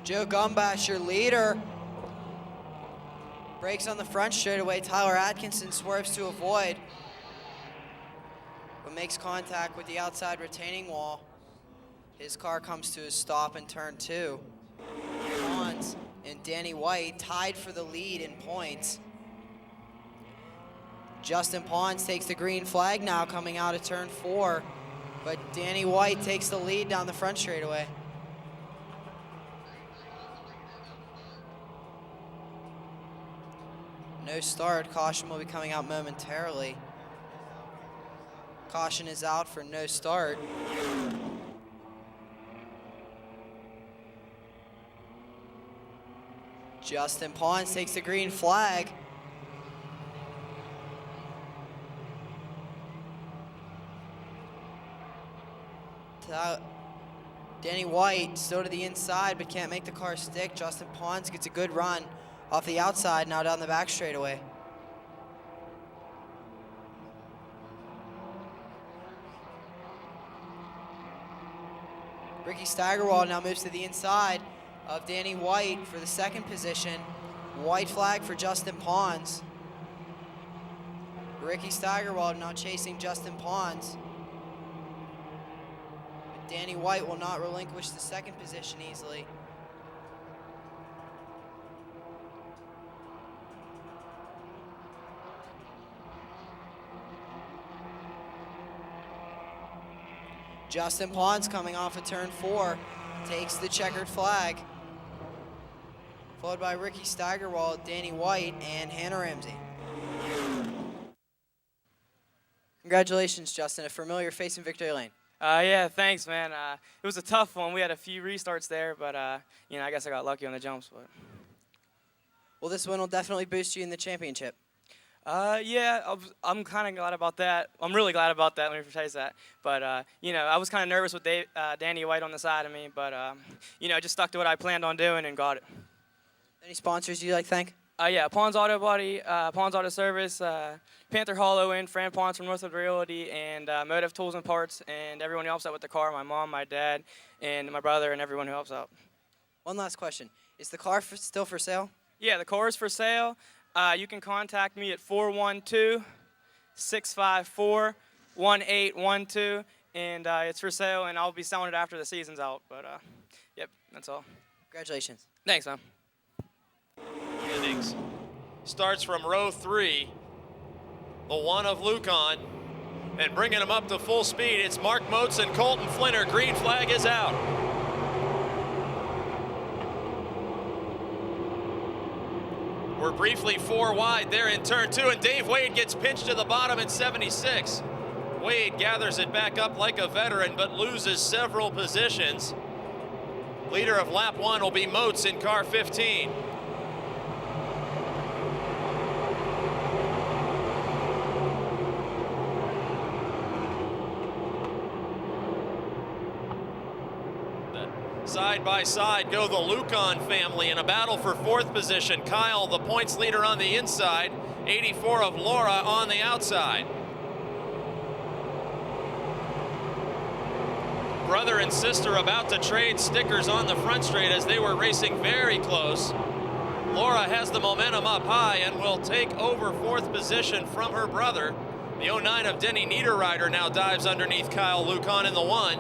Joe Gumbash, your leader, brakes on the front straightaway. Tyler Atkinson swerves to avoid, but makes contact with the outside retaining wall. His car comes to a stop in turn 2. Pons and Danny White tied for the lead in points. Justin Pons takes the green flag now coming out of turn 4, but Danny White takes the lead down the front straightaway. No start. Caution will be coming out momentarily. Caution is out for no start. Justin Pons takes the green flag. Danny White still to the inside but can't make the car stick. Justin Pons gets a good run off the outside, now down the back straightaway. Ricky Steigerwald now moves to the inside of Danny White for the second position. White flag for Justin Pons. Ricky Steigerwald now chasing Justin Pons. But Danny White will not relinquish the second position easily. Justin Pons coming off of turn 4, takes the checkered flag. Followed by Ricky Steigerwald, Danny White, and Hannah Ramsey. Congratulations, Justin, a familiar face in victory lane. Yeah, thanks, man. It was a tough one. We had a few restarts there, but you know, I guess I got lucky on the jumps. But Well, this win will definitely boost you in the championship. yeah, I'm kind of glad about that. I'm really glad about that. Let me rephrase that. But you know, I was kind of nervous with Danny White on the side of me, but you know, I just stuck to what I planned on doing and got it. Any sponsors you'd like to thank? Yeah, Pons Auto Body, Pons Auto Service, Panther Hollow Inn, Fran Pons from Northwood Realty, and Motive Tools and Parts, and everyone who helps out with the car, my mom, my dad, and my brother, and everyone who helps out. One last question. Is the car still for sale? Yeah, the car is for sale. You can contact me at 412-654-1812, and it's for sale, and I'll be selling it after the season's out. But, yep, that's all. Congratulations. Thanks, man. Innings starts from row 3, the one of Lucan, and bringing him up to full speed. It's Mark Moats and Colton Flinner. Green flag is out. We're briefly 4 wide there in turn 2, and Dave Wade gets pinched to the bottom in 76. Wade gathers it back up like a veteran, but loses several positions. Leader of lap 1 will be Moats in car 15. Side by side go the Lucan family in a battle for 4th position. Kyle, the points leader on the inside, 84 of Laura on the outside. Brother and sister about to trade stickers on the front straight as they were racing very close. Laura has the momentum up high and will take over 4th position from her brother. The 09 of Denny Niederreiter now dives underneath Kyle Lucan in the 1.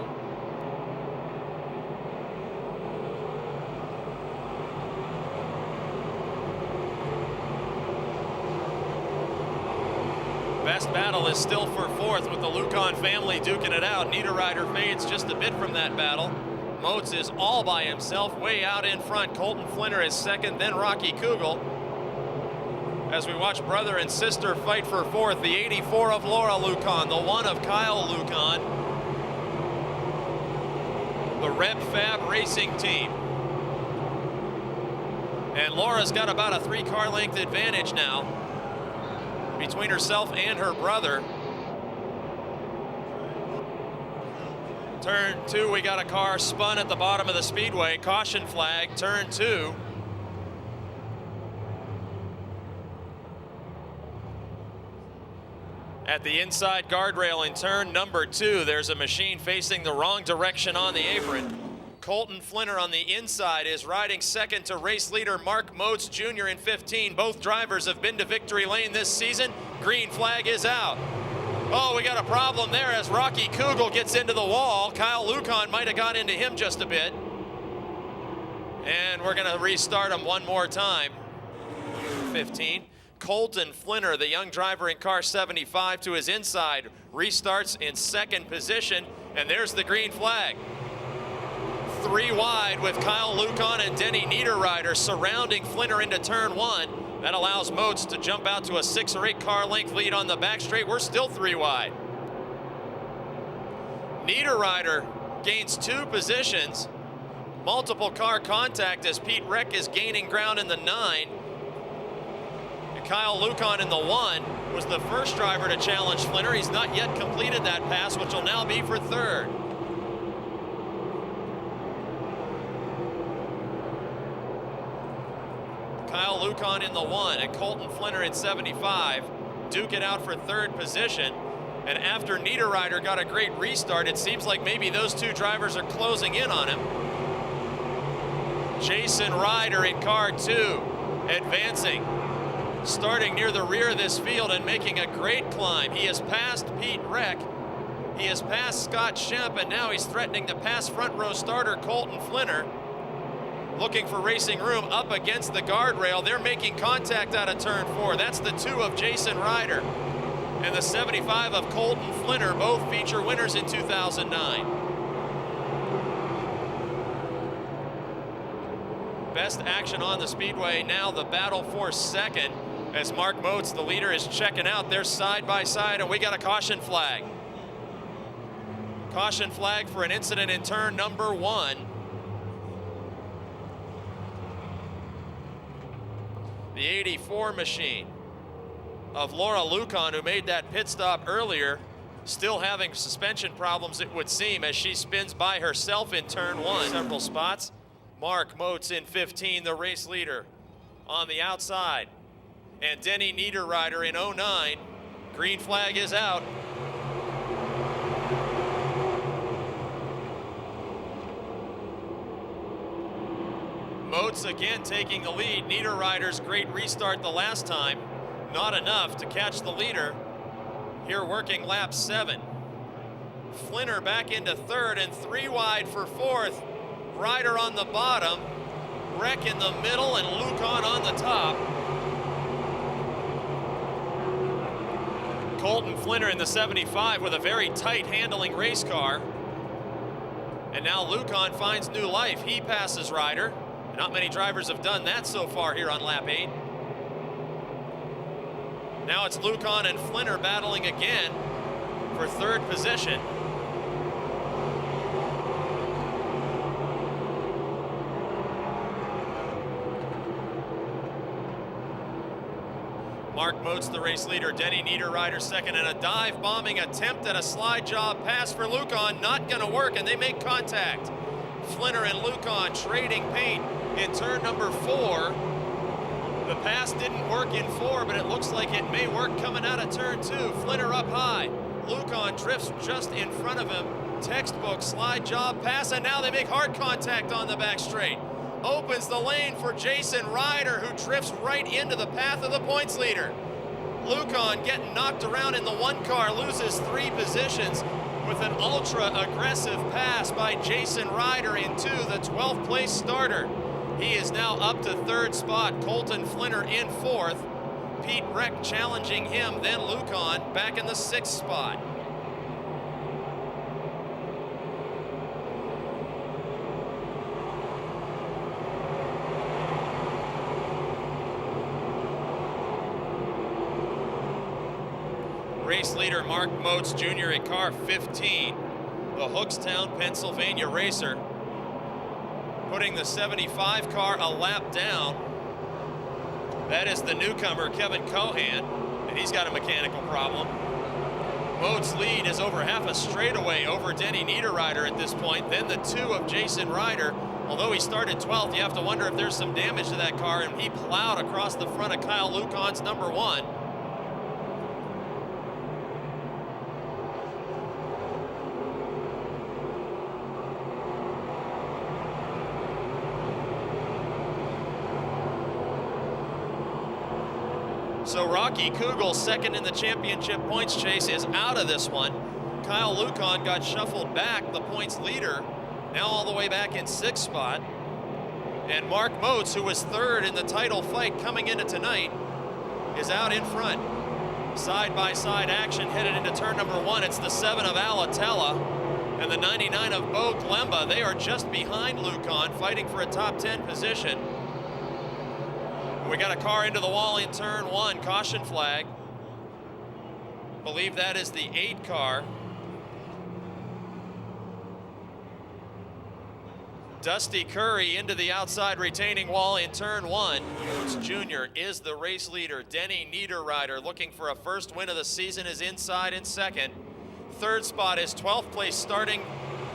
Best battle is still for 4th with the Lucan family duking it out. Niederreiter fades just a bit from that battle. Moats is all by himself, way out in front. Colton Flinner is 2nd, then Rocky Kugel. As we watch brother and sister fight for 4th, the 84 of Laura Lucan, the 1 of Kyle Lucan. The Reb Fab Racing team. And Laura's got about a 3-car length advantage now between herself and her brother. Turn 2, we got a car spun at the bottom of the speedway. Caution flag, turn 2. At the inside guardrail in turn number 2, there's a machine facing the wrong direction on the apron. Colton Flinner on the inside is riding second to race leader Mark Moats Jr. in 15. Both drivers have been to victory lane this season. Green flag is out. Oh, we got a problem there as Rocky Kugel gets into the wall. Kyle Lucan might have got into him just a bit. And we're going to restart him one more time. 15. Colton Flinner, the young driver in car 75, to his inside, restarts in second position, and there's the green flag. 3 wide with Kyle Lucan and Denny Niederreiter surrounding Flinner into turn 1. That allows Moats to jump out to a 6 or 8 car length lead on the back straight. We're still 3 wide. Niederreiter gains 2 positions. Multiple car contact as Pete Reck is gaining ground in the 9. And Kyle Lucan in the 1 was the first driver to challenge Flinner. He's not yet completed that pass, which will now be for 3rd. Kyle Lucan in the 1 and Colton Flinner in 75 duke it out for 3rd position. And after Niederreiter got a great restart, it seems like maybe those 2 drivers are closing in on him. Jason Ryder in car 2 advancing, starting near the rear of this field and making a great climb. He has passed Pete Reck, he has passed Scott Shemp, and now he's threatening to pass front row starter Colton Flinner. Looking for racing room up against the guardrail. They're making contact out of turn 4. That's the 2 of Jason Ryder and the 75 of Colton Flinner, both feature winners in 2009. Best action on the Speedway now, the battle for second, as Mark Moats, the leader, is checking out. They're side by side, and we got a caution flag. Caution flag for an incident in turn number 1. The 84 machine of Laura Lucan, who made that pit stop earlier, still having suspension problems, it would seem, as she spins by herself in turn 1. Several spots. Mark Moats in 15, the race leader on the outside. And Denny Niederreiter in 09. Green flag is out. Moats again taking the lead. Niederreiter's great restart the last time, not enough to catch the leader. Here working lap 7. Flinner back into 3rd and 3 wide for 4th. Ryder on the bottom, Reck in the middle, and Lucan on the top. Colton Flinner in the 75 with a very tight handling race car. And now Lucan finds new life. He passes Ryder. Not many drivers have done that so far here on lap 8. Now it's Lucan and Flinner battling again for 3rd position. Mark Moats, the race leader, Denny Niederreiter second, and a dive bombing attempt at a slide job pass for Lucan, not gonna work, and they make contact. Flinner and Lucan trading paint in turn number 4. The pass didn't work in 4, but it looks like it may work coming out of turn 2. Flinner up high. Lucan drifts just in front of him. Textbook slide job pass, and now they make hard contact on the back straight. Opens the lane for Jason Ryder, who drifts right into the path of the points leader. Lucan getting knocked around in the 1 car, loses 3 positions with an ultra-aggressive pass by Jason Ryder into the 12th place starter. He is now up to 3rd spot. Colton Flinner in 4th. Pete Reck challenging him, then Lucan back in the 6th spot. Race leader Mark Moats Jr. in car 15, the Hookstown, Pennsylvania racer, putting the 75 car a lap down. That is the newcomer, Kevin Cohan, and he's got a mechanical problem. Moats' lead is over half a straightaway over Denny Niederreiter at this point, then the 2 of Jason Ryder. Although he started 12th, you have to wonder if there's some damage to that car, and he plowed across the front of Kyle Lucan's number 1. So Rocky Kugel, second in the championship points chase, is out of this one. Kyle Lucan got shuffled back, the points leader, now all the way back in 6th spot. And Mark Moats, who was 3rd in the title fight coming into tonight, is out in front. Side-by-side action headed into turn number 1. It's the 7 of Alatella and the 99 of Bo Glemba. They are just behind Lucan, fighting for a top 10 position. We got a car into the wall in turn 1, caution flag. Believe that is the 8 car. Dusty Curry into the outside retaining wall in turn 1. Moats Jr. is the race leader. Denny Niederreiter, looking for a first win of the season, is inside in 2nd. 3rd spot is 12th place starting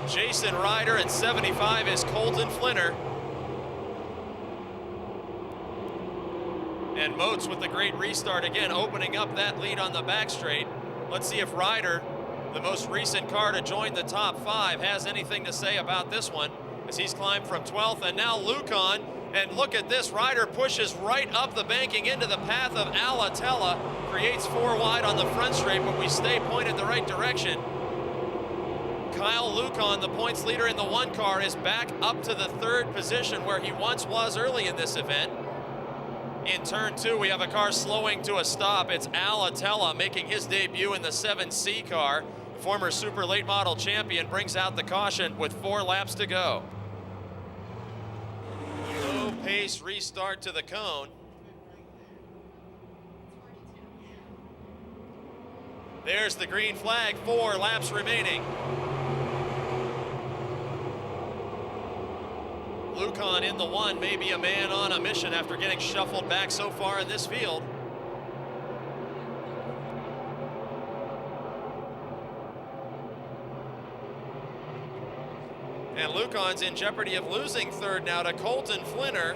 Jason Ryder, and 75 is Colton Flinner. And Moats with the great restart again, opening up that lead on the back straight. Let's see if Ryder, the most recent car to join the top 5, has anything to say about this one, as he's climbed from 12th. And now Lucan, and look at this, Ryder pushes right up the banking into the path of Alatella, creates 4 wide on the front straight, but we stay pointed the right direction. Kyle Lucan, the points leader in the 1 car, is back up to the 3rd position where he once was early in this event. In turn 2, we have a car slowing to a stop. It's Alatella making his debut in the 7C car. The former super late model champion brings out the caution with 4 laps to go. Low pace restart to the cone. There's the green flag, 4 laps remaining. Lucan in the 1, maybe a man on a mission after getting shuffled back so far in this field. And Lucan's in jeopardy of losing 3rd now to Colton Flinner.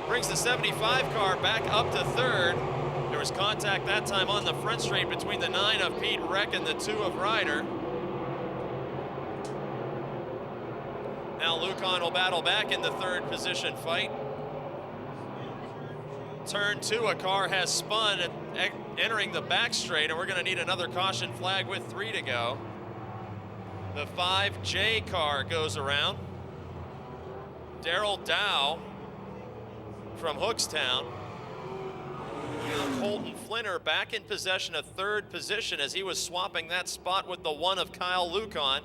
Brings the 75 car back up to 3rd. There was contact that time on the front straight between the 9 of Pete Reck and the 2 of Ryder. Now Lucan will battle back in the 3rd position fight. Turn 2, a car has spun entering the back straight, and we're going to need another caution flag with 3 to go. The 5J car goes around. Daryl Dow from Hookstown. Now Colton Flinner back in possession of 3rd position as he was swapping that spot with the 1 of Kyle Lucan.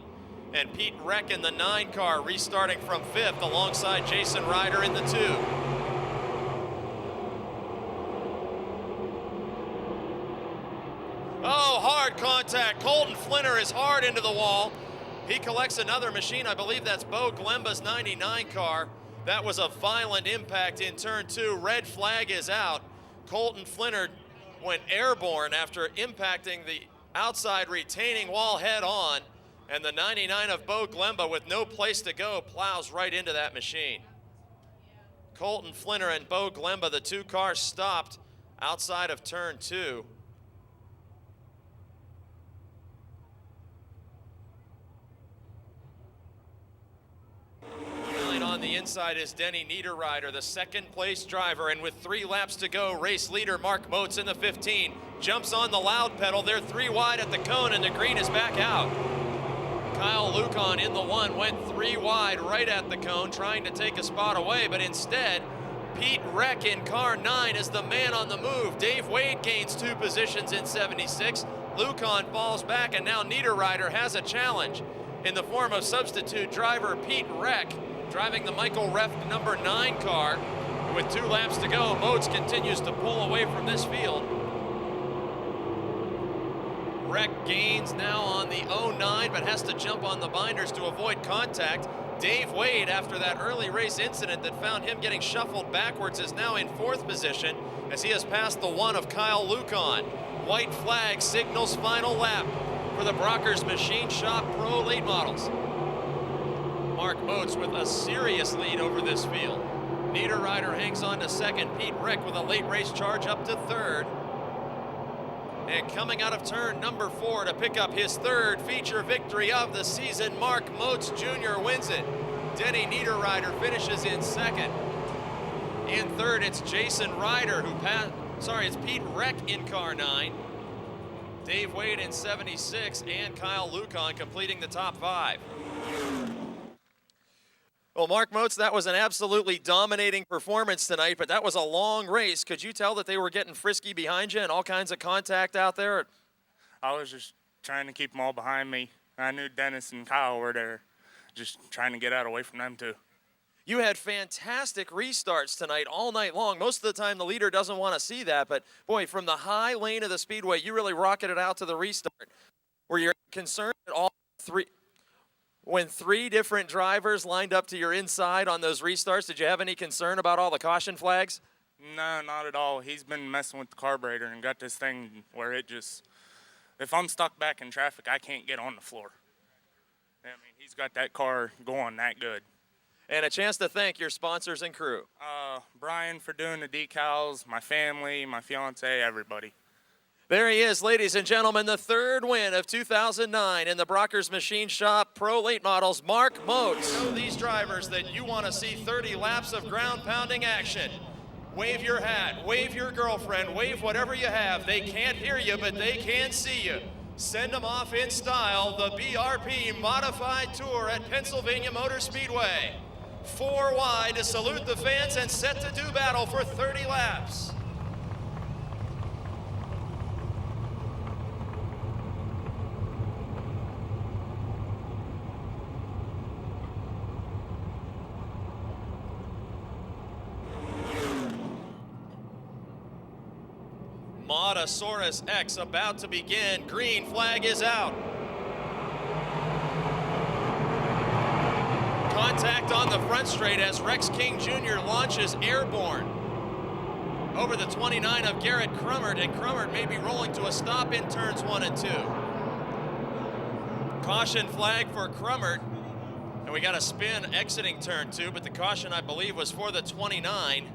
And Pete Reck in the 9 car restarting from 5th alongside Jason Ryder in the 2. Oh, hard contact. Colton Flinner is hard into the wall. He collects another machine. I believe that's Bo Glemba's 99 car. That was a violent impact in turn 2. Red flag is out. Colton Flinner went airborne after impacting the outside retaining wall head on. And the 99 of Bo Glemba, with no place to go, plows right into that machine. Colton Flinner and Bo Glemba, the 2 cars stopped outside of turn 2. On the inside is Denny Niederreiter, the 2nd place driver, and with 3 laps to go, race leader Mark Moats in the 15 jumps on the loud pedal. They're 3 wide at the cone, and the green is back out. Kyle Lucan in the 1 went 3 wide right at the cone, trying to take a spot away, but instead, Pete Reck in car 9 is the man on the move. Dave Wade gains 2 positions in 76. Lucan falls back, and now Niederreiter has a challenge in the form of substitute driver Pete Reck, driving the Michael Reff number 9 car. With 2 laps to go, Moats continues to pull away from this field. Reck gains now on the 09, but has to jump on the binders to avoid contact. Dave Wade, after that early race incident that found him getting shuffled backwards, is now in 4th position as he has passed the 1 of Kyle Lucan. White flag signals final lap for the Brockers Machine Shop Pro Late Models. Mark Moats with a serious lead over this field. Niederreiter hangs on to 2nd. Pete Reck with a late race charge up to 3rd. And coming out of turn number 4 to pick up his 3rd feature victory of the season, Mark Moats Jr. wins it. Denny Niederreiter finishes in 2nd. In 3rd, it's Jason Ryder who Sorry, it's Pete Reck in car 9. Dave Wade in 76 and Kyle Lucan completing the top 5. Well, Mark Moats, that was an absolutely dominating performance tonight, but that was a long race. Could you tell that they were getting frisky behind you and all kinds of contact out there? I was just trying to keep them all behind me. I knew Dennis and Kyle were there, just trying to get out away from them too. You had fantastic restarts tonight all night long. Most of the time the leader doesn't want to see that, but boy, from the high lane of the Speedway, you really rocketed out to the restart. Were you concerned at all when 3 different drivers lined up to your inside on those restarts? Did you have any concern about all the caution flags? No, not at all. He's been messing with the carburetor and got this thing where it just, if I'm stuck back in traffic, I can't get on the floor. I mean, he's got that car going that good. And a chance to thank your sponsors and crew. Brian for doing the decals, my family, my fiance, everybody. There he is, ladies and gentlemen, the 3rd win of 2009 in the Brockers Machine Shop Pro Late Models, Mark Moats. Show these drivers that you want to see 30 laps of ground-pounding action. Wave your hat, wave your girlfriend, wave whatever you have. They can't hear you, but they can see you. Send them off in style, the BRP Modified Tour at Pennsylvania Motor Speedway. 4 wide to salute the fans and set to do battle for 30 laps. Motosaurus X about to begin. Green flag is out. Contact on the front straight as Rex King Jr. launches airborne over the 29 of Garrett Crummert, and Crummert may be rolling to a stop in turns 1 and 2. Caution flag for Crummert, and we got a spin exiting turn 2, but the caution, I believe, was for the 29.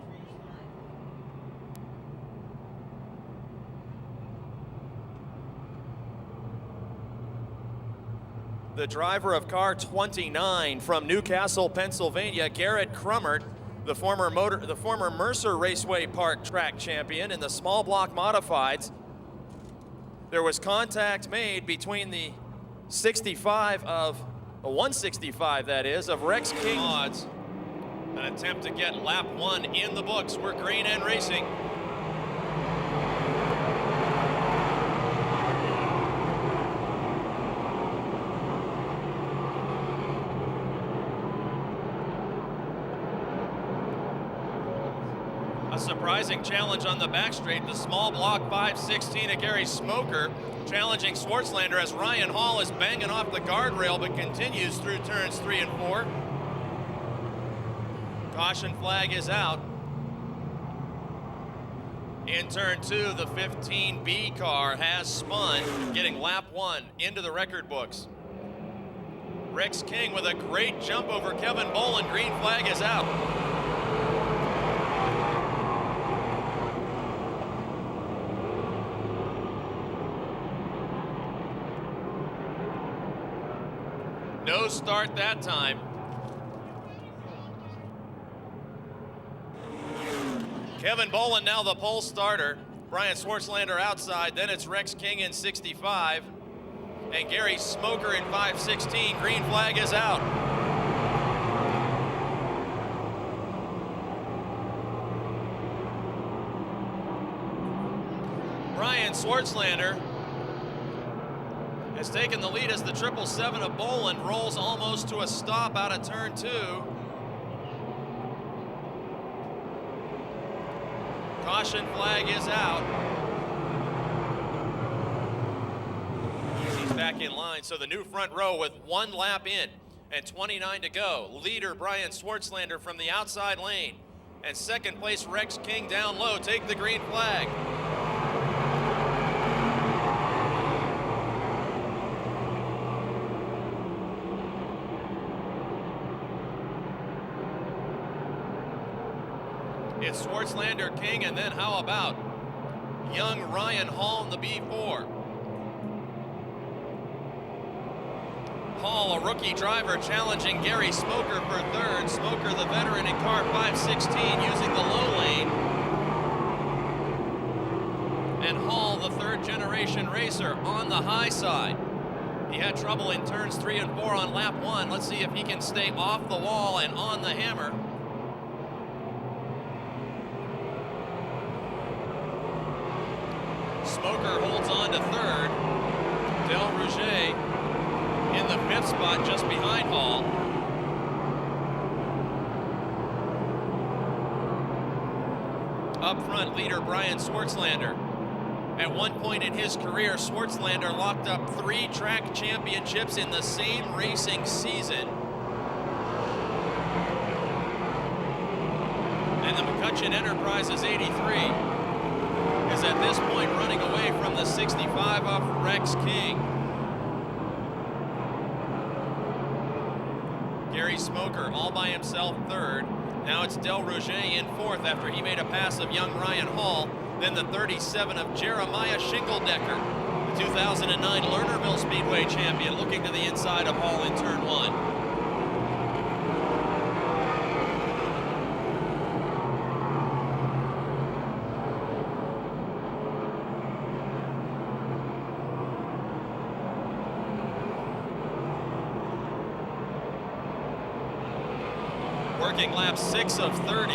The driver of car 29 from Newcastle, Pennsylvania, Garrett Crummert, the former Mercer Raceway Park track champion in the small block modifieds. There was contact made between the 165 that is, of Rex King. Odds. An attempt to get lap 1 in the books. We're green and racing. A surprising challenge on the back straight. The small block 516 of Gary Smoker challenging Schwartzlander as Ryan Hall is banging off the guardrail but continues through turns 3 and 4. Caution flag is out. In turn 2, the 15B car has spun, getting lap 1 into the record books. Rex King with a great jump over Kevin Bolin. Green flag is out. No start that time. Kevin Bolin now the pole starter. Brian Schwartzlander outside. Then it's Rex King in 65. And Gary Smoker in 516. Green flag is out. Brian Schwartzlander has taken the lead as the 777 of Bolin rolls almost to a stop out of turn 2. Caution flag is out. He's back in line, so the new front row with 1 lap in and 29 to go. Leader Brian Schwartzlander from the outside lane. And second place Rex King down low, take the green flag. It's Schwartzlander, King, and then how about young Ryan Hall in the B4? Hall, a rookie driver, challenging Gary Smoker for third. Smoker, the veteran in car 516, using the low lane. And Hall, the third-generation racer, on the high side. He had trouble in turns 3 and 4 on lap 1. Let's see if he can stay off the wall and on the hammer. Smoker holds on to third. Del Rouget in the 5th spot just behind Hall. Up front, leader Brian Swartzlander. At one point in his career, Swartzlander locked up 3 track championships in the same racing season. And the McCutcheon Enterprises 83 is at this point running away from the 65 of Rex King. Gary Smoker all by himself third. Now it's Del Rouget in 4th after he made a pass of young Ryan Hall. Then the 37 of Jeremiah Shingeldecker, the 2009 Lernerville Speedway champion, looking to the inside of Hall in turn 1. Working lap 6 of 30.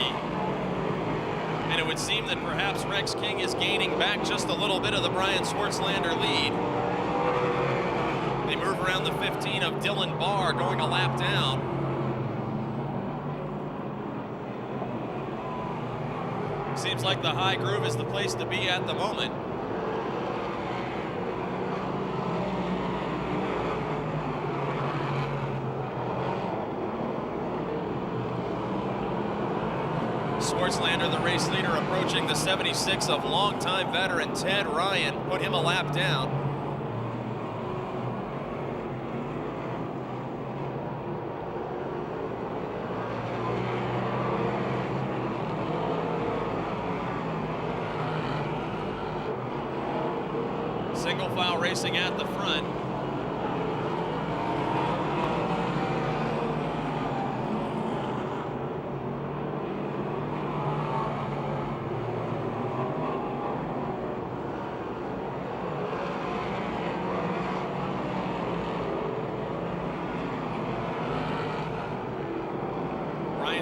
And it would seem that perhaps Rex King is gaining back just a little bit of the Brian Swartzlander lead. They move around the 15 of Dylan Barr, going a lap down. Seems like the high groove is the place to be at the moment. Swartzlander, the race leader, approaching the 76 of longtime veteran Ted Ryan, put him a lap down. Single file racing at the front.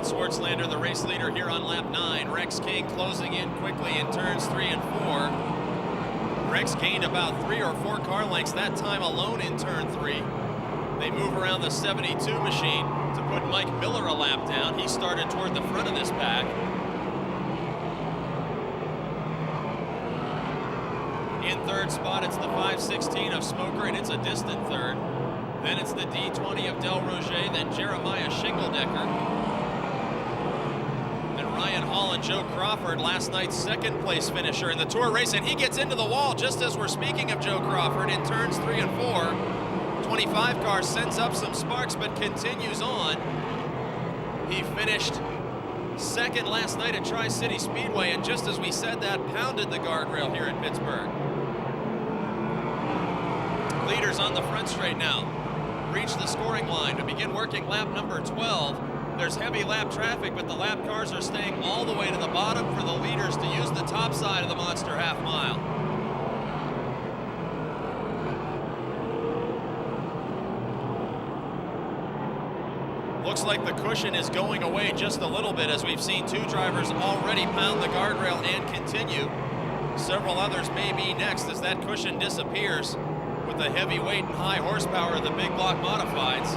Swartzlander, the race leader here on lap 9. Rex King closing in quickly in turns 3 and 4. Rex gained about 3 or 4 car lengths that time alone in turn 3. They move around the 72 machine to put Mike Miller a lap down. He started toward the front of this pack. In third spot, it's the 516 of Smoker, and it's a distant third. Then it's the D20 of Del Rouget, then Jeremiah Shingeldecker. Ryan Hall and Joe Crawford, last night's second place finisher in the Tour race, and he gets into the wall just as we're speaking of Joe Crawford in turns 3 and 4. 25 car sends up some sparks but continues on. He finished second last night at Tri-City Speedway, and just as we said that, pounded the guardrail here in Pittsburgh. Leaders on the front straight now reach the scoring line to begin working lap number 12. There's heavy lap traffic, but the lap cars are staying all the way to the bottom for the leaders to use the top side of the Monster half mile. Looks like the cushion is going away just a little bit, as we've seen 2 drivers already pound the guardrail and continue. Several others may be next as that cushion disappears with the heavy weight and high horsepower of the big block modifieds.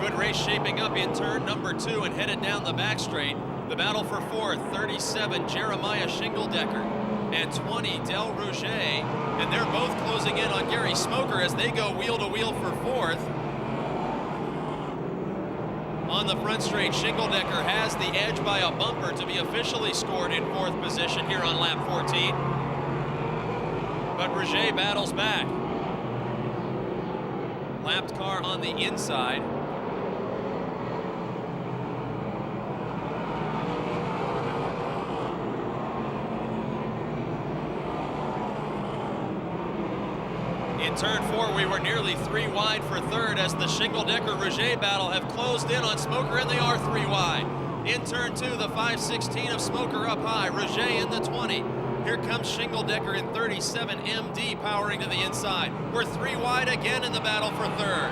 Good race shaping up in turn number 2 and headed down the back straight. The battle for 4th, 37 Jeremiah Shingeldecker and 20 Del Rouget, and they're both closing in on Gary Smoker as they go wheel to wheel for 4th. On the front straight, Shingeldecker has the edge by a bumper to be officially scored in 4th position here on lap 14. But Rouget battles back. Lapped car on the inside. In turn 4, we were nearly 3 wide for 3rd as the Shingeldecker-Rouget battle have closed in on Smoker, and they are 3 wide. In turn 2, the 516 of Smoker up high. Roger in the 20. Here comes Shingledecker in 37. MD powering to the inside. We're 3 wide again in the battle for third.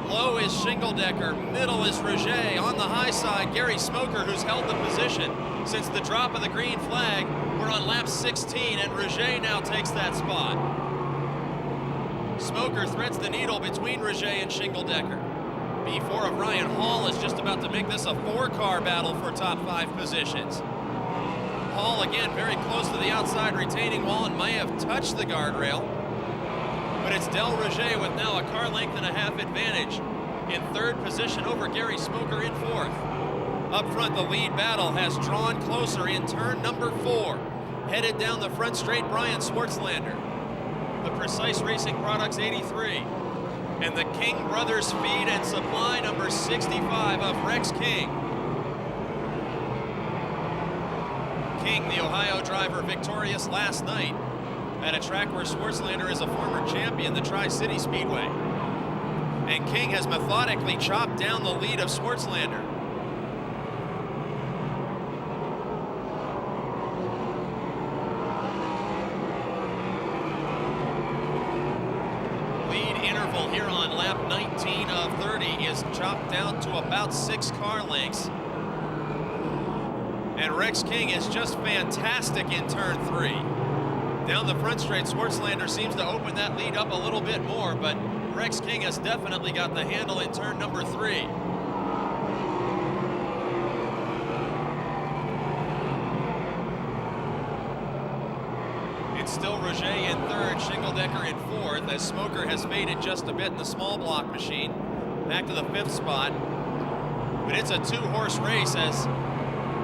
Low is Shingledecker. Middle is Roger. On the high side, Gary Smoker, who's held the position since the drop of the green flag. We're on lap 16, and Roger now takes that spot. Smoker threads the needle between Roger and Shingledecker. B4 of Ryan Hall is just about to make this a 4-car battle for top 5 positions. Hall again very close to the outside retaining wall and may have touched the guardrail. But it's Del Roger with now a car length and a half advantage in 3rd position over Gary Smoker in 4th. Up front, the lead battle has drawn closer in turn number 4. Headed down the front straight, Brian Swartzlander. The Precise Racing Products 83. And the King Brothers Feed and Supply number 65 of Rex King. King, the Ohio driver, victorious last night at a track where Swartzlander is a former champion, the Tri-City Speedway. And King has methodically chopped down the lead of Swartzlander. Here on lap 19 of 30 is chopped down to about 6 car lengths. And Rex King is just fantastic in turn 3. Down the front straight, Swartzlander seems to open that lead up a little bit more, but Rex King has definitely got the handle in turn number 3. It's still Roger in 3rd, Shingledecker in 4th, as Smoker has faded just a bit in the small block machine. Back to the 5th spot. But it's a 2-horse race as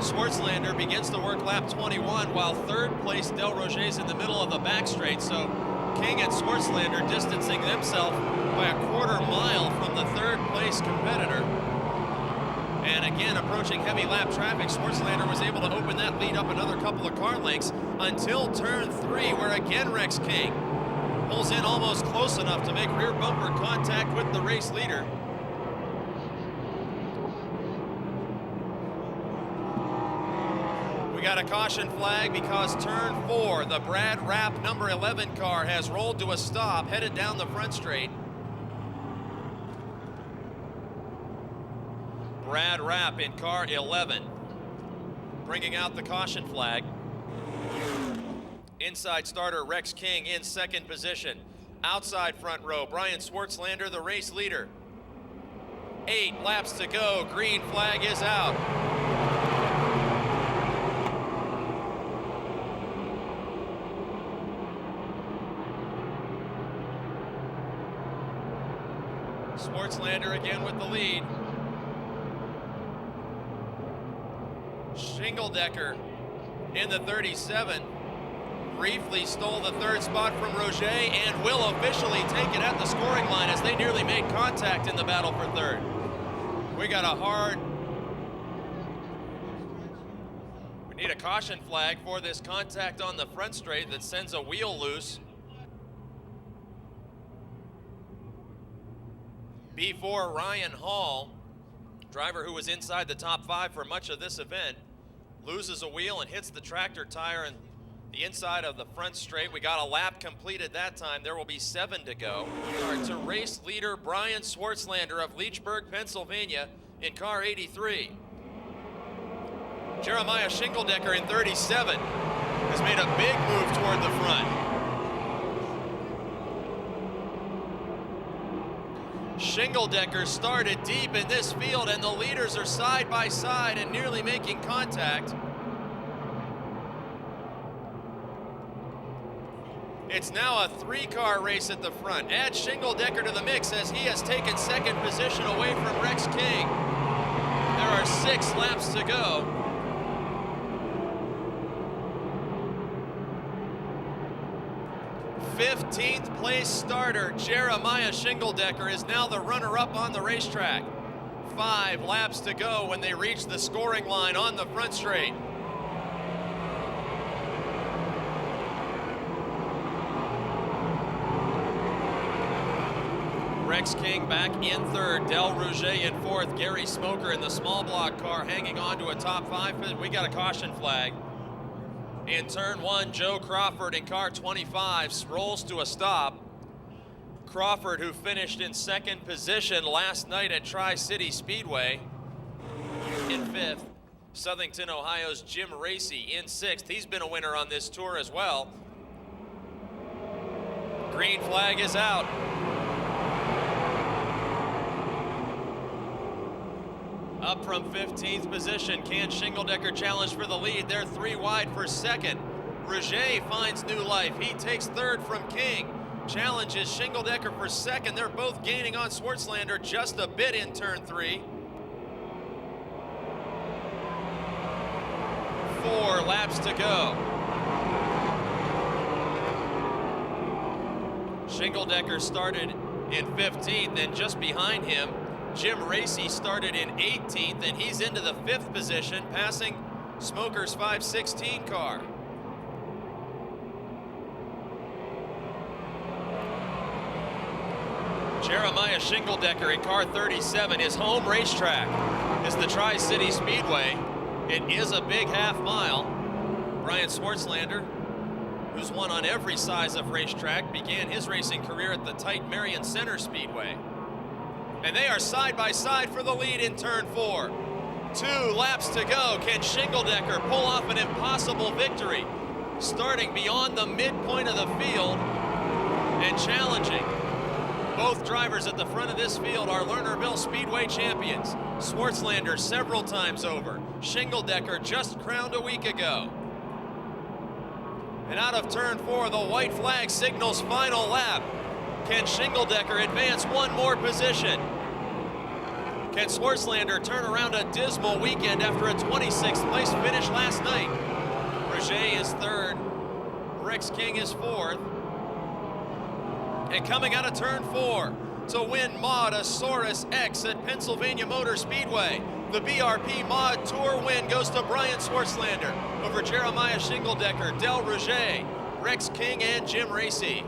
Swartzlander begins to work lap 21, while 3rd place Del Roger's in the middle of the back straight. So King and Swartzlander distancing themselves by a 1/4 mile from the 3rd place competitor. And again, approaching heavy lap traffic, Swartzlander was able to open that lead up another couple of car lengths until turn 3, where again Rex King pulls in almost close enough to make rear bumper contact with the race leader. We got a caution flag because turn 4, the Brad Rapp number 11 car has rolled to a stop, headed down the front straight. Brad Rapp in car 11, bringing out the caution flag. Inside starter Rex King in 2nd position. Outside front row, Brian Swartzlander, the race leader. 8 laps to go, green flag is out. Swartzlander again with the lead. Shingledecker in the 37 briefly stole the 3rd spot from Roger and will officially take it at the scoring line as they nearly made contact in the battle for 3rd. We need a caution flag for this contact on the front straight that sends a wheel loose. B4 Ryan Hall, driver who was inside the top 5 for much of this event, loses a wheel and hits the tractor tire in the inside of the front straight. We got a lap completed that time. There will be 7 to go. To race leader Brian Swartzlander of Leechburg, Pennsylvania in car 83. Jeremiah Shingledecker in 37 has made a big move toward the front. Shingledecker started deep in this field, and the leaders are side by side and nearly making contact. It's now a 3-car race at the front. Add Shingledecker to the mix as he has taken 2nd position away from Rex King. There are 6 laps to go. 15th place starter Jeremiah Shingledecker is now the runner-up on the racetrack. 5 laps to go when they reach the scoring line on the front straight. Rex King back in third, Del Rouget in fourth, Gary Smoker in the small block car hanging on to a top 5. We got a caution flag. In turn 1, Joe Crawford in car 25 rolls to a stop. Crawford, who finished in second position last night at Tri-City Speedway, in 5th. Southington, Ohio's Jim Racy in 6th. He's been a winner on this tour as well. Green flag is out. Up from 15th position, can Shingledecker challenge for the lead? They're 3 wide for second. Rouget finds new life. He takes third from King. Challenges Shingledecker for second. They're both gaining on Swartzlander just a bit in turn 3. 4 laps to go. Shingledecker started in 15th, and just behind him, Jim Racy started in 18th, and he's into the 5th position, passing Smoker's 516 car. Jeremiah Shingledecker in car 37. His home racetrack is the Tri-City Speedway. It is a big half mile. Brian Swartzlander, who's won on every size of racetrack, began his racing career at the tight Marion Center Speedway. And they are side by side for the lead in turn 4. 2 laps to go. Can Shingledecker pull off an impossible victory? Starting beyond the midpoint of the field and challenging. Both drivers at the front of this field are Lernerville Speedway champions. Swartzlander several times over. Shingledecker just crowned a week ago. And out of turn 4, the white flag signals final lap. Can Shingledecker advance one more position? Can Swartzlander turn around a dismal weekend after a 26th place finish last night? Rouget is third. Rex King is fourth. And coming out of turn 4 to win Motordrome X at Pennsylvania Motor Speedway, the BRP Mod Tour win goes to Brian Swartzlander over Jeremiah Shingledecker, Del Rouget, Rex King, and Jim Racy.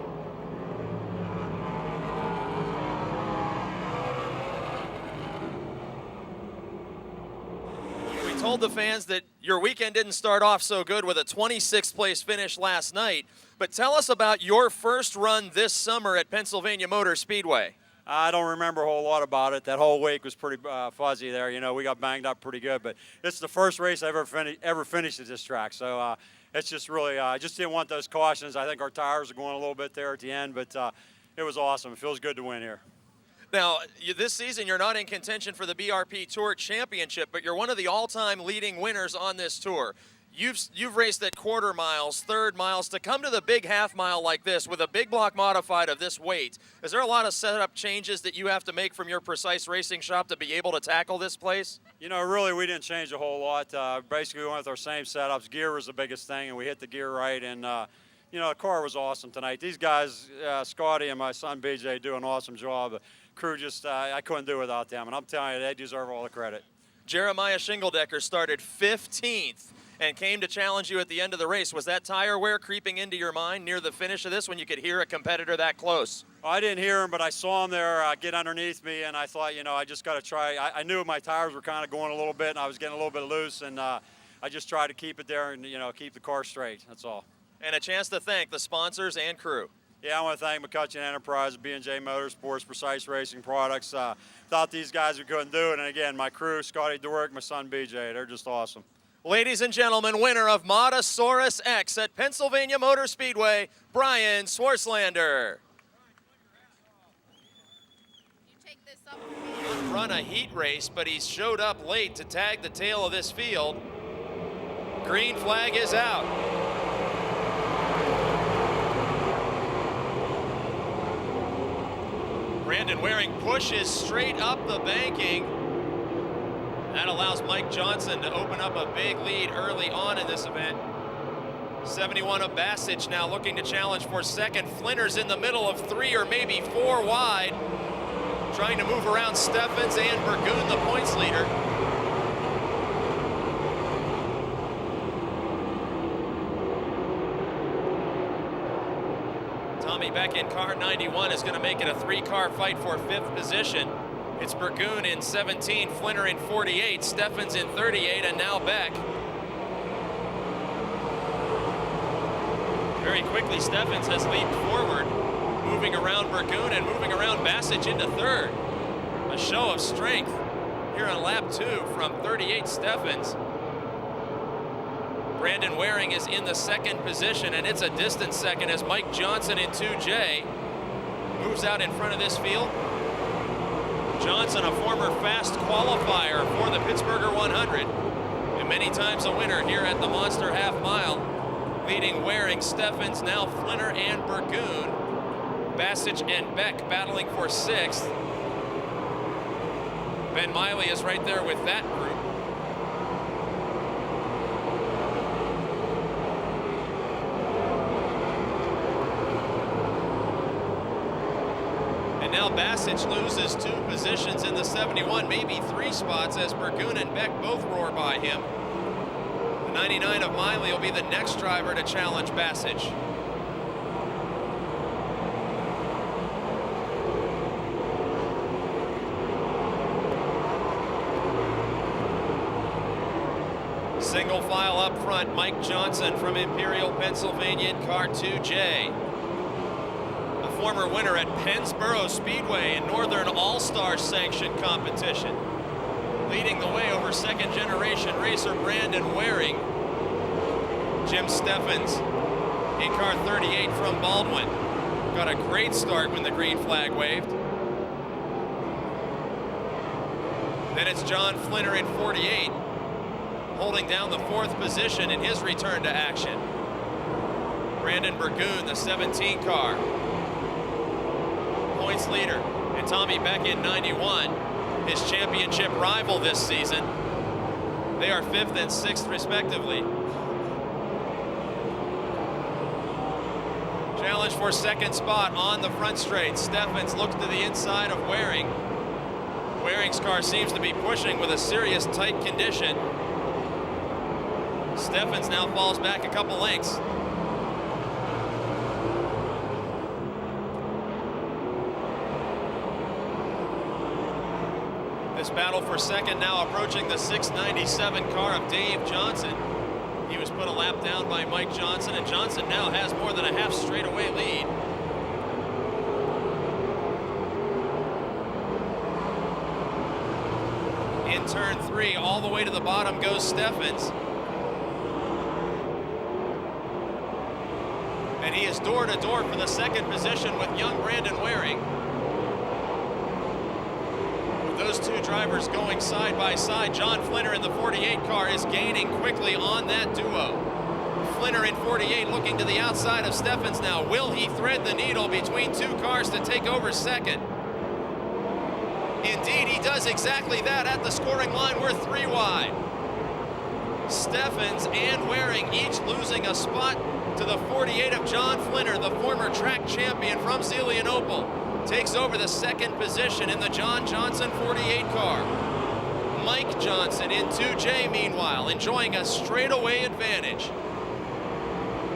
We told the fans that your weekend didn't start off so good with a 26th place finish last night, but tell us about your first run this summer at Pennsylvania Motor Speedway. I don't remember a whole lot about it. That whole week was pretty fuzzy there. You know, we got banged up pretty good, but it's the first race I've ever finished at this track. So it's just really, I just didn't want those cautions. I think our tires are going a little bit there at the end, but it was awesome. It feels good to win here. Now, this season you're not in contention for the BRP Tour Championship, but you're one of the all-time leading winners on this tour. You've raced at quarter miles, third miles. To come to the big half mile like this with a big block modified of this weight, is there a lot of setup changes that you have to make from your Precise Racing shop to be able to tackle this place? You know, really, we didn't change a whole lot. Basically, we went with our same setups. Gear was the biggest thing, and we hit the gear right. And, you know, the car was awesome tonight. These guys, Scotty and my son BJ, do an awesome job. The crew just, I couldn't do without them. And I'm telling you, they deserve all the credit. Jeremiah Shingledecker started 15th. And came to challenge you at the end of the race. Was that tire wear creeping into your mind near the finish of this when you could hear a competitor that close? Well, I didn't hear him, but I saw him there get underneath me, and I thought, you know, I just got to try. I knew my tires were kind of going a little bit, and I was getting a little bit loose, and I just tried to keep it there and, you know, keep the car straight. That's all. And a chance to thank the sponsors and crew. Yeah, I want to thank McCutcheon Enterprises, B&J Motorsports, Precise Racing Products. Thought these guys we couldn't do it, and again, my crew, Scotty Dwork, my son BJ, they're just awesome. Ladies and gentlemen, winner of Motordrome X at Pennsylvania Motor Speedway, Brian Swartzlander. Didn't run a heat race, but he showed up late to tag the tail of this field. Green flag is out. Brandon Waring pushes straight up the banking. That allows Mike Johnson to open up a big lead early on in this event. 71 of Bassage now looking to challenge for second. Flinter's in the middle of 3 or maybe 4 wide, trying to move around Steffens and Burgoon, the points leader. Tommy Miley back in car 91 is going to make it a 3-car fight for 5th position. It's Burgoon in 17, Flinner in 48, Steffens in 38, and now Beck. Very quickly, Steffens has leaped forward, moving around Burgoon and moving around Bassage into 3rd. A show of strength here on lap 2 from 38 Steffens. Brandon Waring is in the 2nd position, and it's a distant second as Mike Johnson in 2J moves out in front of this field. Johnson, a former fast qualifier for the Pittsburgh 100, and many times a winner here at the Monster Half Mile, leading Waring, Steffens, now Flinner and Burgoon. Bassage and Beck battling for 6th. Ben Miley is right there with that group. And now Bassage loses 2 positions in the 71, maybe 3 spots, as Burgoon and Beck both roar by him. The 99 of Miley will be the next driver to challenge Bassage. Single file up front, Mike Johnson from Imperial, Pennsylvania in car 2J. A former winner at Pennsboro Speedway in Northern All-Star sanctioned competition. Leading the way over 2nd generation racer Brandon Waring. Jim Steffens in car 38 from Baldwin. Got a great start when the green flag waved. Then it's John Flinner in 48. Holding down the 4th position in his return to action. Brandon Burgoon, the 17 car, points leader, and Tommy Beck in 91, his championship rival this season. They are 5th and 6th respectively. Challenge for 2nd spot on the front straight. Steffens looks to the inside of Waring. Waring's car seems to be pushing with a serious tight condition. Steffens now falls back a couple lengths. This battle for 2nd now approaching the 697 car of Dave Johnson. He was put a lap down by Mike Johnson, and Johnson now has more than a half straightaway lead. In turn 3, all the way to the bottom goes Steffens. And he is door to door for the 2nd position with young Brandon Waring. With those 2 drivers going side by side, John Flinner in the 48 car is gaining quickly on that duo. Flinner in 48 looking to the outside of Steffens now. Will he thread the needle between 2 cars to take over 2nd? Indeed, he does exactly that at the scoring line. We're 3 wide. Steffens and Waring each losing a spot to the 48 of John Flinner, the former track champion from Zelienople, takes over the 2nd position in the John Johnson 48 car. Mike Johnson in 2J, meanwhile, enjoying a straightaway advantage.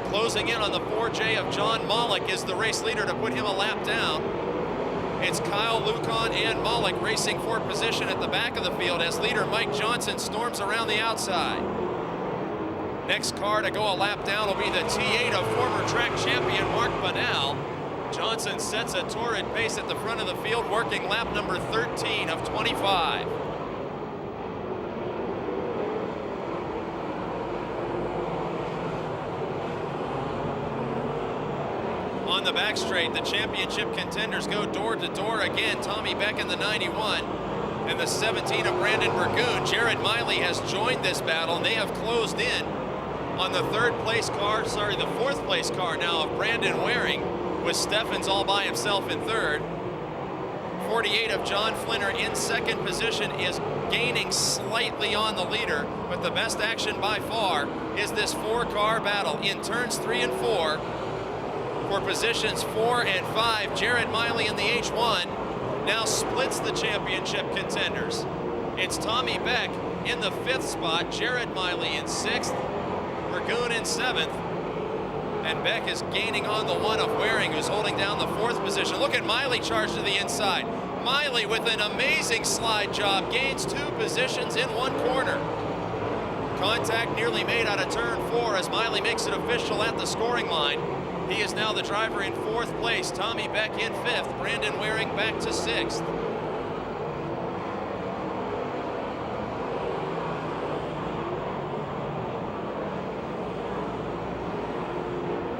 Closing in on the 4J of John Mollick is the race leader to put him a lap down. It's Kyle Lucan and Mollick racing for position at the back of the field as leader Mike Johnson storms around the outside. Next car to go a lap down will be the T8 of former track champion Mark Bunnell. Johnson sets a torrid pace at the front of the field, working lap number 13 of 25. On the back straight, the championship contenders go door to door again. Tommy Beck in the 91 and the 17 of Brandon Burgoon. Jared Miley has joined this battle, and they have closed in on the 4th place car now of Brandon Waring, with Steffens all by himself in 3rd. 48 of John Flinner in 2nd position is gaining slightly on the leader, but the best action by far is this 4-car battle in turns 3 and 4. For positions 4 and 5, Jared Miley in the H1 now splits the championship contenders. It's Tommy Beck in the 5th spot, Jared Miley in 6th, Burgoon in 7th, And Beck is gaining on the one of Waring, who's holding down the 4th position. Look at Miley charge to the inside. Miley with an amazing slide job, gains 2 positions in 1 corner. Contact nearly made out of turn 4 as Miley makes it official at the scoring line. He is now the driver in 4th place. Tommy Beck in 5th. Brandon Waring back to 6th.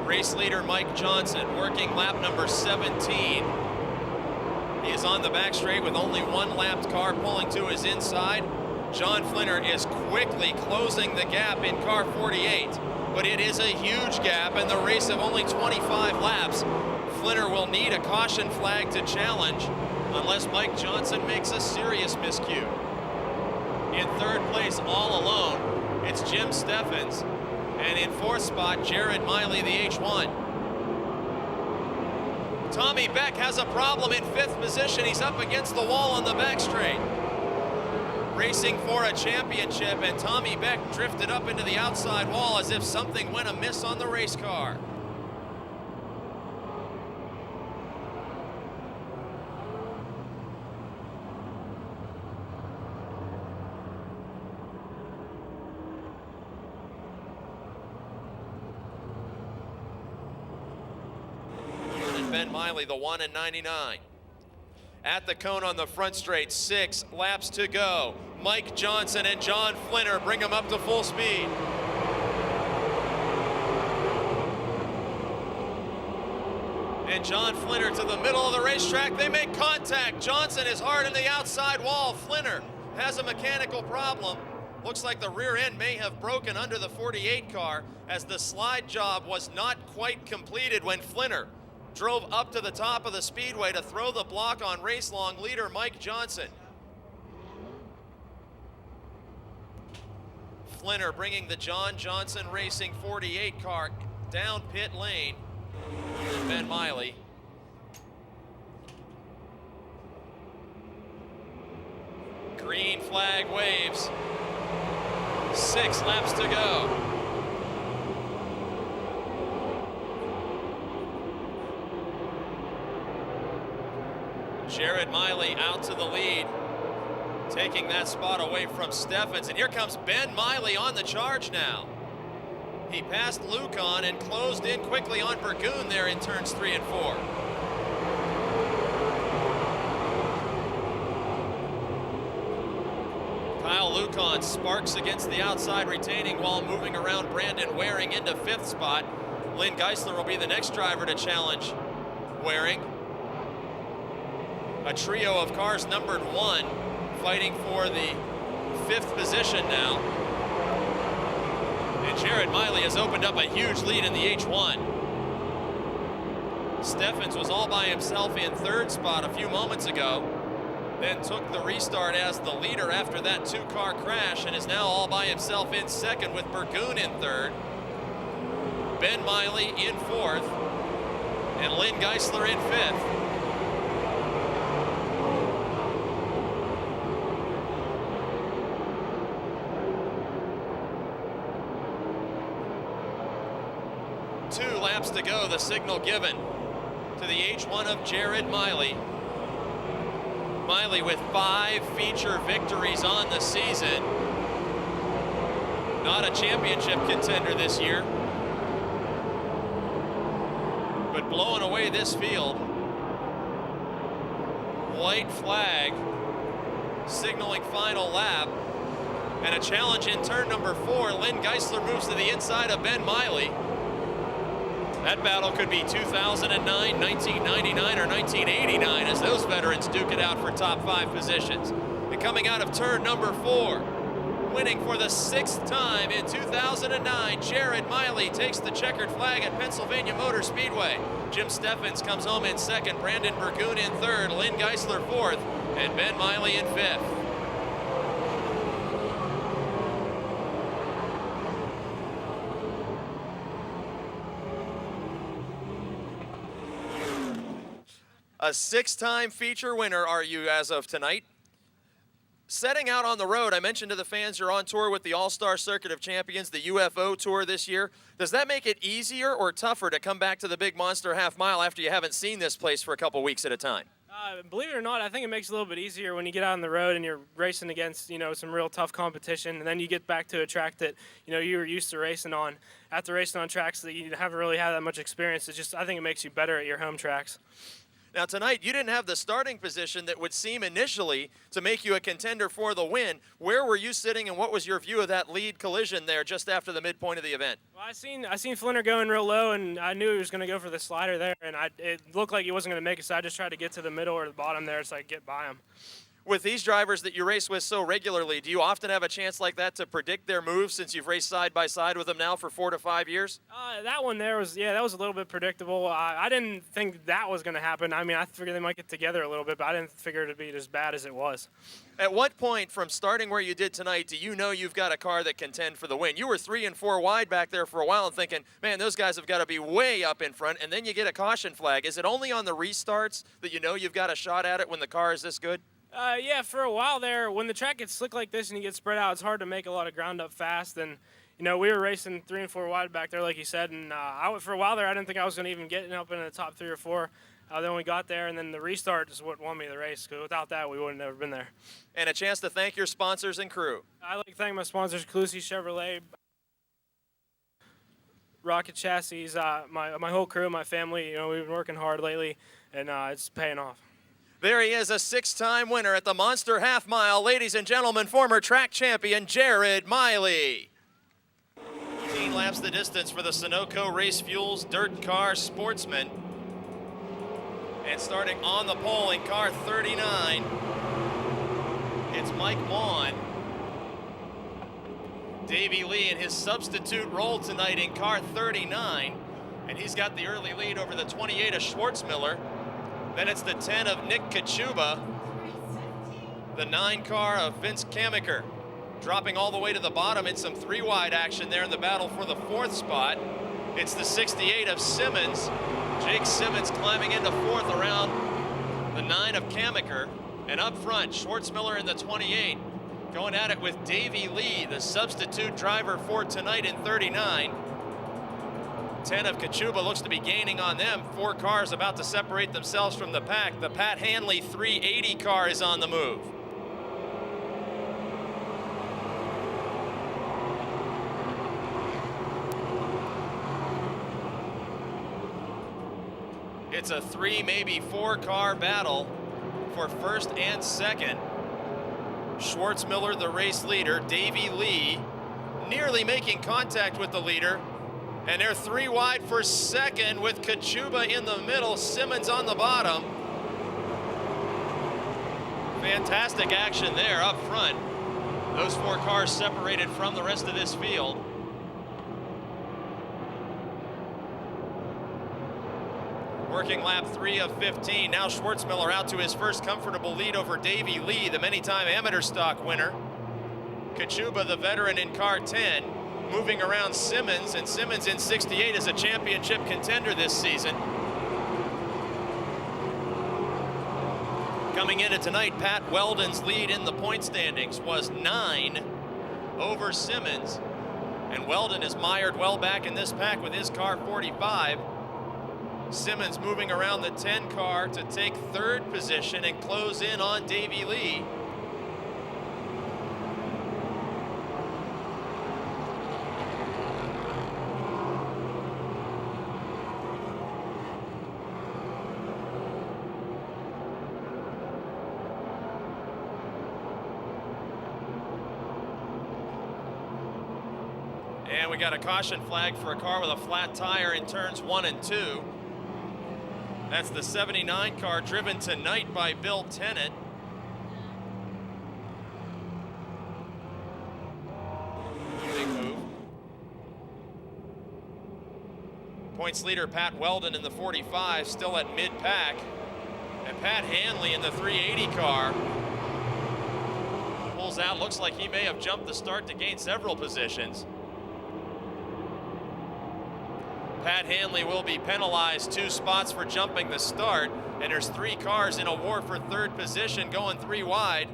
Race leader Mike Johnson working lap number 17. He is on the back straight with only 1 lapped car pulling to his inside. John Flinner is quickly closing the gap in car 48, but it is a huge gap in the race of only 25 laps. Flinner will need a caution flag to challenge unless Mike Johnson makes a serious miscue. In 3rd place all alone, it's Jim Steffens. And in 4th spot, Jared Miley, the H1. Tommy Beck has a problem in 5th position. He's up against the wall on the back straight. Racing for a championship, and Tommy Beck drifted up into the outside wall as if something went amiss on the race car. Ben Miley, the 1 and 99. At the cone on the front straight, 6 laps to go. Mike Johnson and John Flinner bring him up to full speed. And John Flinner to the middle of the racetrack. They make contact. Johnson is hard in the outside wall. Flinner has a mechanical problem. Looks like the rear end may have broken under the 48 car as the slide job was not quite completed when Flinner drove up to the top of the speedway to throw the block on race-long leader Mike Johnson. Flinner bringing the John Johnson Racing 48 car down pit lane. And Ben Miley. Green flag waves. 6 laps to go. Jared Miley out to the lead, taking that spot away from Steffens. And here comes Ben Miley on the charge now. He passed Lucon and closed in quickly on Burgoon there in turns 3 and 4. Kyle Lucon sparks against the outside retaining wall, moving around Brandon Waring into 5th spot. Lynn Geisler will be the next driver to challenge Waring. A trio of cars numbered 1 fighting for the 5th position now. And Jared Miley has opened up a huge lead in the H1. Steffens was all by himself in 3rd spot a few moments ago, then took the restart as the leader after that 2-car crash and is now all by himself in 2nd with Burgoon in 3rd. Ben Miley in 4th and Lynn Geisler in 5th. Laps to go, the signal given to the H1 of Jared Miley. Miley with 5 feature victories on the season. Not a championship contender this year, but blowing away this field. White flag signaling final lap, and a challenge in turn number 4. Lynn Geisler moves to the inside of Ben Miley. That battle could be 2009, 1999, or 1989 as those veterans duke it out for top 5 positions. And coming out of turn number 4, winning for the 6th time in 2009, Jared Miley takes the checkered flag at Pennsylvania Motor Speedway. Jim Steffens comes home in 2nd, Brandon Burgoon in 3rd, Lynn Geisler 4th, and Ben Miley in 5th. A 6-time feature winner are you as of tonight. setting out on the road, I mentioned to the fans you're on tour with the All-Star Circuit of Champions, the UFO Tour this year. Does that make it easier or tougher to come back to the big Monster half mile after you haven't seen this place for a couple weeks at a time? Believe it or not, I think it makes it a little bit easier when you get out on the road and you're racing against, some real tough competition, and then you get back to a track that, you were used to racing on. After racing on tracks that you haven't really had that much experience, I think it makes you better at your home tracks. Now tonight, you didn't have the starting position that would seem initially to make you a contender for the win. Where were you sitting, and what was your view of that lead collision there just after the midpoint of the event? Well, I seen Flinter going real low, and I knew he was going to go for the slider there, and it looked like he wasn't going to make it, so I just tried to get to the middle or the bottom there so I could get by him. With these drivers that you race with so regularly, do you often have a chance like that to predict their moves since you've raced side by side with them now for 4 to 5 years? That one there was, that was a little bit predictable. I didn't think that was going to happen. I mean, I figured they might get together a little bit, but I didn't figure it would be as bad as it was. At what point from starting where you did tonight do you know you've got a car that can contend for the win? You were 3 and 4 wide back there for a while and thinking, man, those guys have got to be way up in front, and then you get a caution flag. Is it only on the restarts that you know you've got a shot at it when the car is this good? Yeah, for a while there, when the track gets slick like this and you get spread out, it's hard to make a lot of ground up fast. And, we were racing 3 and 4 wide back there, like you said. And for a while there, I didn't think I was going to even get up into the top 3 or 4. Then we got there, and then the restart is what won me the race. Because without that, we wouldn't have never been there. And a chance to thank your sponsors and crew. I'd like to thank my sponsors, Calusi Chevrolet, Rocket Chassis, my whole crew, my family. We've been working hard lately, and it's paying off. There he is, a 6-time winner at the Monster Half Mile. Ladies and gentlemen, former track champion Red Miley. 15 laps the distance for the Sunoco Race Fuels Dirt Car Sportsman. And starting on the pole in car 39, it's Mike Maughan. Davey Lee in his substitute role tonight in car 39. And he's got the early lead over the 28 of Schwartzmiller. Then it's the 10 of Nick Kachuba, the 9 car of Vince Kamiker, dropping all the way to the bottom in some 3-wide action there in the battle for the 4th spot. It's the 68 of Simmons. Jake Simmons climbing into 4th around the 9 of Kamiker. And up front, Schwartzmiller in the 28, going at it with Davey Lee, the substitute driver for tonight in 39. 10 of Kachuba looks to be gaining on them. 4 cars about to separate themselves from the pack. The Pat Hanley 380 car is on the move. It's a 3, maybe 4 car battle for 1st and 2nd. Schwartzmiller, the race leader. Davey Lee nearly making contact with the leader. And they're 3 wide for 2nd with Kachuba in the middle, Simmons on the bottom. Fantastic action there up front. Those 4 cars separated from the rest of this field. Working lap 3 of 15. Now Schwartzmiller out to his first comfortable lead over Davey Lee, the many-time amateur stock winner. Kachuba, the veteran in car 10. Moving around Simmons, and Simmons in 68 is a championship contender this season. Coming into tonight, Pat Weldon's lead in the point standings was 9 over Simmons. And Weldon is mired well back in this pack with his car 45. Simmons moving around the 10 car to take 3rd position and close in on Davey Lee. And we got a caution flag for a car with a flat tire in turns 1 and 2. That's the 79 car driven tonight by Bill Tennant. Big move. Points leader Pat Weldon in the 45, still at mid-pack. And Pat Hanley in the 380 car pulls out. Looks like he may have jumped the start to gain several positions. Pat Hanley will be penalized 2 spots for jumping the start, and there's 3 cars in a war for 3rd position going 3 wide.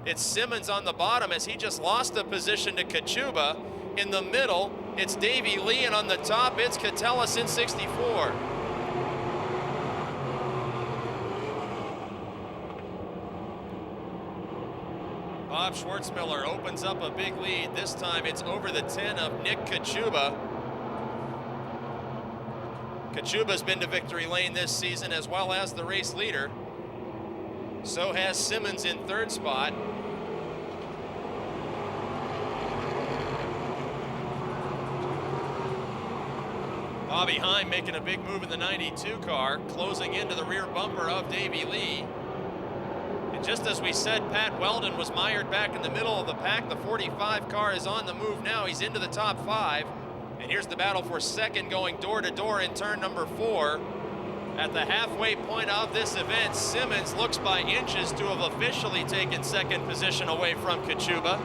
It's Simmons on the bottom as he just lost a position to Kachuba. In the middle, it's Davey Lee, and on the top, it's Catellus in 64. Bob Schwartzmiller opens up a big lead. This time it's over the 10 of Nick Kachuba. Kachuba's been to victory lane this season as well as the race leader. So has Simmons in third spot. Bobby Heim making a big move in the 92 car, closing into the rear bumper of Davey Lee. And just as we said, Pat Weldon was mired back in the middle of the pack. The 45 car is on the move now. He's into the top 5. And here's the battle for second, going door to door in turn number 4. At the halfway point of this event, Simmons looks by inches to have officially taken second position away from Kachuba.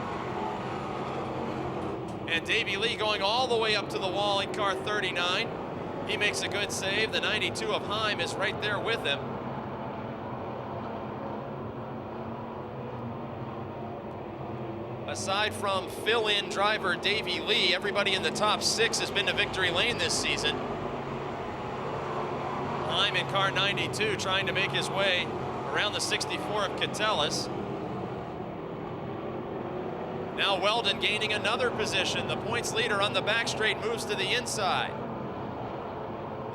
And Davey Lee going all the way up to the wall in car 39. He makes a good save. The 92 of Heim is right there with him. Aside from fill-in driver Davey Lee, everybody in the top 6 has been to victory lane this season. Heim in car 92 trying to make his way around the 64 of Catellus. Now Weldon gaining another position. The points leader on the back straight moves to the inside.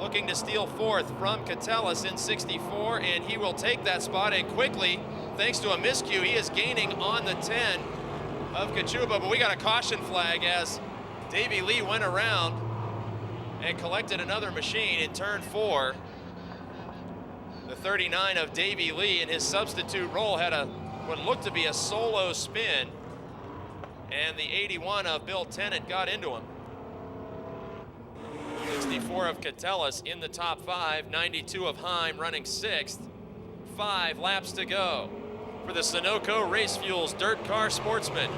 Looking to steal fourth from Catellus in 64, and he will take that spot, and quickly, thanks to a miscue, he is gaining on the 10 of Kachuba, but we got a caution flag as Davey Lee went around and collected another machine in turn 4. The 39 of Davey Lee in his substitute role had what looked to be a solo spin, and the 81 of Bill Tennant got into him. 64 of Catellus in the top 5, 92 of Heim running 6th. 5 laps to go for the Sunoco Race Fuels Dirt Car Sportsman.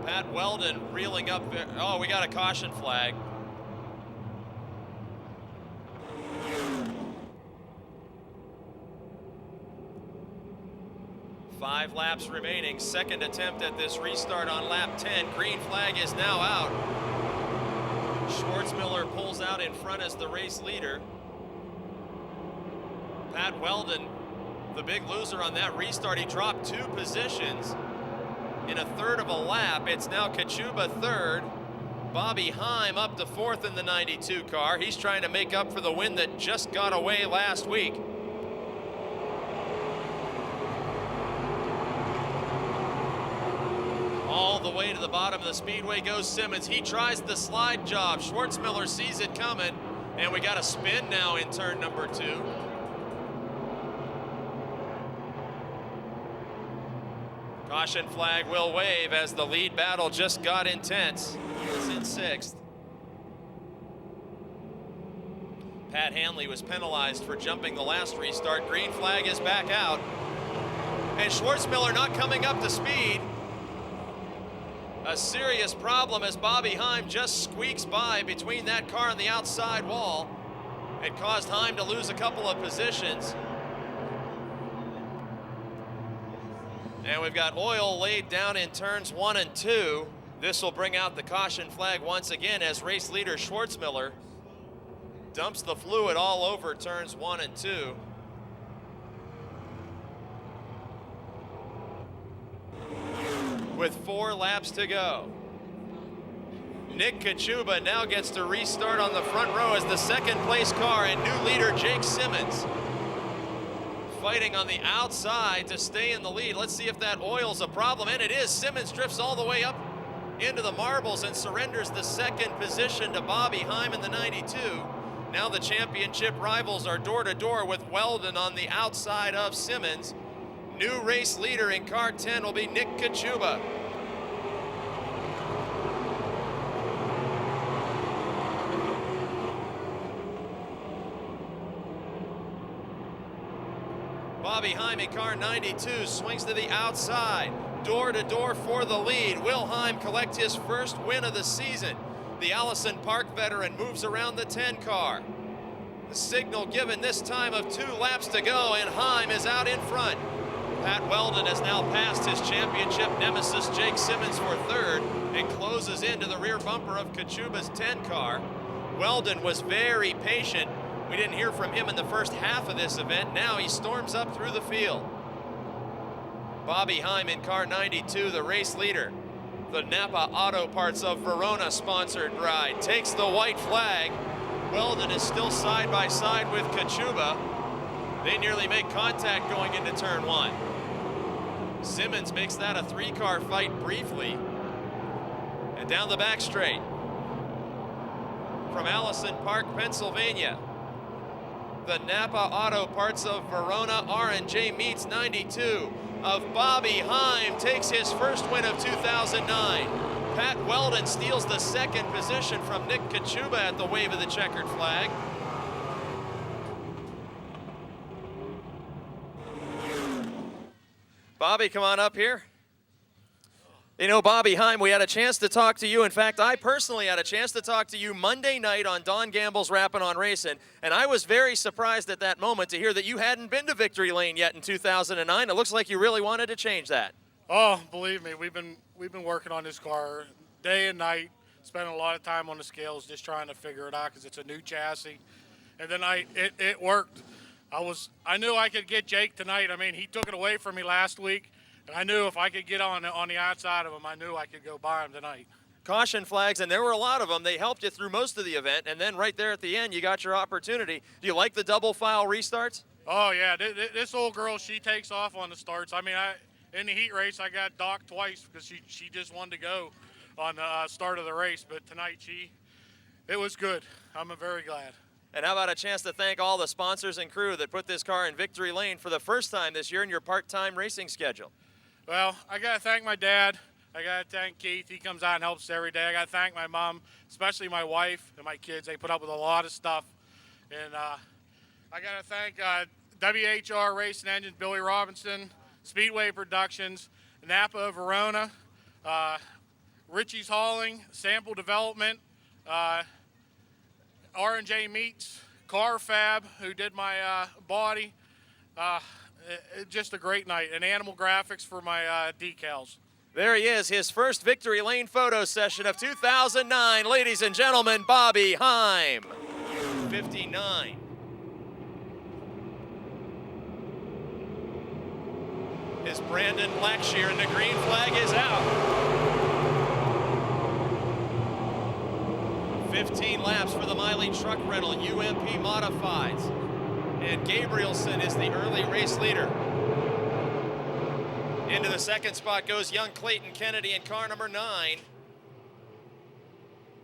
Pat Weldon reeling up. Oh, we got a caution flag. Five laps remaining. Second attempt at this restart on lap 10. Green flag is now out. Schwartzmiller pulls out in front as the race leader. Pat Weldon, the big loser on that restart. He dropped 2 positions in a third of a lap. It's now Kachuba third. Bobby Heim up to 4th in the 92 car. He's trying to make up for the win that just got away last week. All the way to the bottom of the speedway goes Simmons. He tries the slide job. Schwartzmiller sees it coming, and we got a spin now in turn number 2. Caution flag will wave as the lead battle just got intense. He is in 6th. Pat Hanley was penalized for jumping the last restart. Green flag is back out. And Schwartzmiller not coming up to speed. A serious problem as Bobby Heim just squeaks by between that car and the outside wall. It caused Heim to lose a couple of positions. And we've got oil laid down in turns 1 and 2. This will bring out the caution flag once again as race leader Schwartzmiller dumps the fluid all over turns 1 and 2. With 4 laps to go. Nick Kachuba now gets to restart on the front row as the second place car, and new leader Jake Simmons fighting on the outside to stay in the lead. Let's see if that oil's a problem, and it is. Simmons drifts all the way up into the marbles and surrenders the second position to Bobby Heim in the 92. Now the championship rivals are door to door with Weldon on the outside of Simmons. New race leader in car 10 will be Nick Kachuba. Bobby Heim in car 92 swings to the outside. door to door for the lead. Will Heim collects his first win of the season. The Allison Park veteran moves around the 10 car. The signal given this time of 2 laps to go, and Heim is out in front. Pat Weldon has now passed his championship nemesis Jake Simmons for third and closes into the rear bumper of Kachuba's 10 car. Weldon was very patient. We didn't hear from him in the first half of this event. Now he storms up through the field. Bobby Heim in car 92, the race leader. The Napa Auto Parts of Verona sponsored ride takes the white flag. Weldon is still side by side with Kachuba. They nearly make contact going into turn 1. Simmons makes that a 3-car fight briefly. And down the back straight from Allison Park, Pennsylvania, the Napa Auto Parts of Verona R&J Meats 92 of Bobby Heim takes his first win of 2009. Pat Weldon steals the second position from Nick Kachuba at the wave of the checkered flag. Bobby, come on up here. You know, Bobby Heim, we had a chance to talk to you. In fact, I personally had a chance to talk to you Monday night on Don Gamble's Rappin' on Racing, and I was very surprised at that moment to hear that you hadn't been to Victory Lane yet in 2009. It looks like you really wanted to change that. Oh, believe me, we've been working on this car day and night, spending a lot of time on the scales just trying to figure it out because it's a new chassis. And then it worked. I knew I could get Jake tonight. I mean, he took it away from me last week. And I knew if I could get on the outside of him, I knew I could go by him tonight. Caution flags, and there were a lot of them. They helped you through most of the event, and then right there at the end, you got your opportunity. Do you like the double file restarts? Oh, yeah. This old girl, she takes off on the starts. I mean, in the heat race, I got docked twice because she just wanted to go on the start of the race. But tonight, it was good. I'm very glad. And how about a chance to thank all the sponsors and crew that put this car in Victory Lane for the first time this year in your part-time racing schedule? Well, I got to thank my dad. I got to thank Keith. He comes out and helps every day. I got to thank my mom, especially my wife and my kids. They put up with a lot of stuff. And I got to thank WHR Racing Engines, Billy Robinson, Speedway Productions, Napa Verona, Richie's Hauling, Sample Development, R&J Meats, Car Fab, who did my body. Just a great night. And Animal Graphics for my decals. There he is, his first Victory Lane photo session of 2009. Ladies and gentlemen, Bobby Heim, 59. Is Brandon Blackshear, and the green flag is out. 15 laps for the Miley Truck Rental UMP Modifieds. And Gabrielson is the early race leader. Into the second spot goes young Clayton Kennedy in car number 9.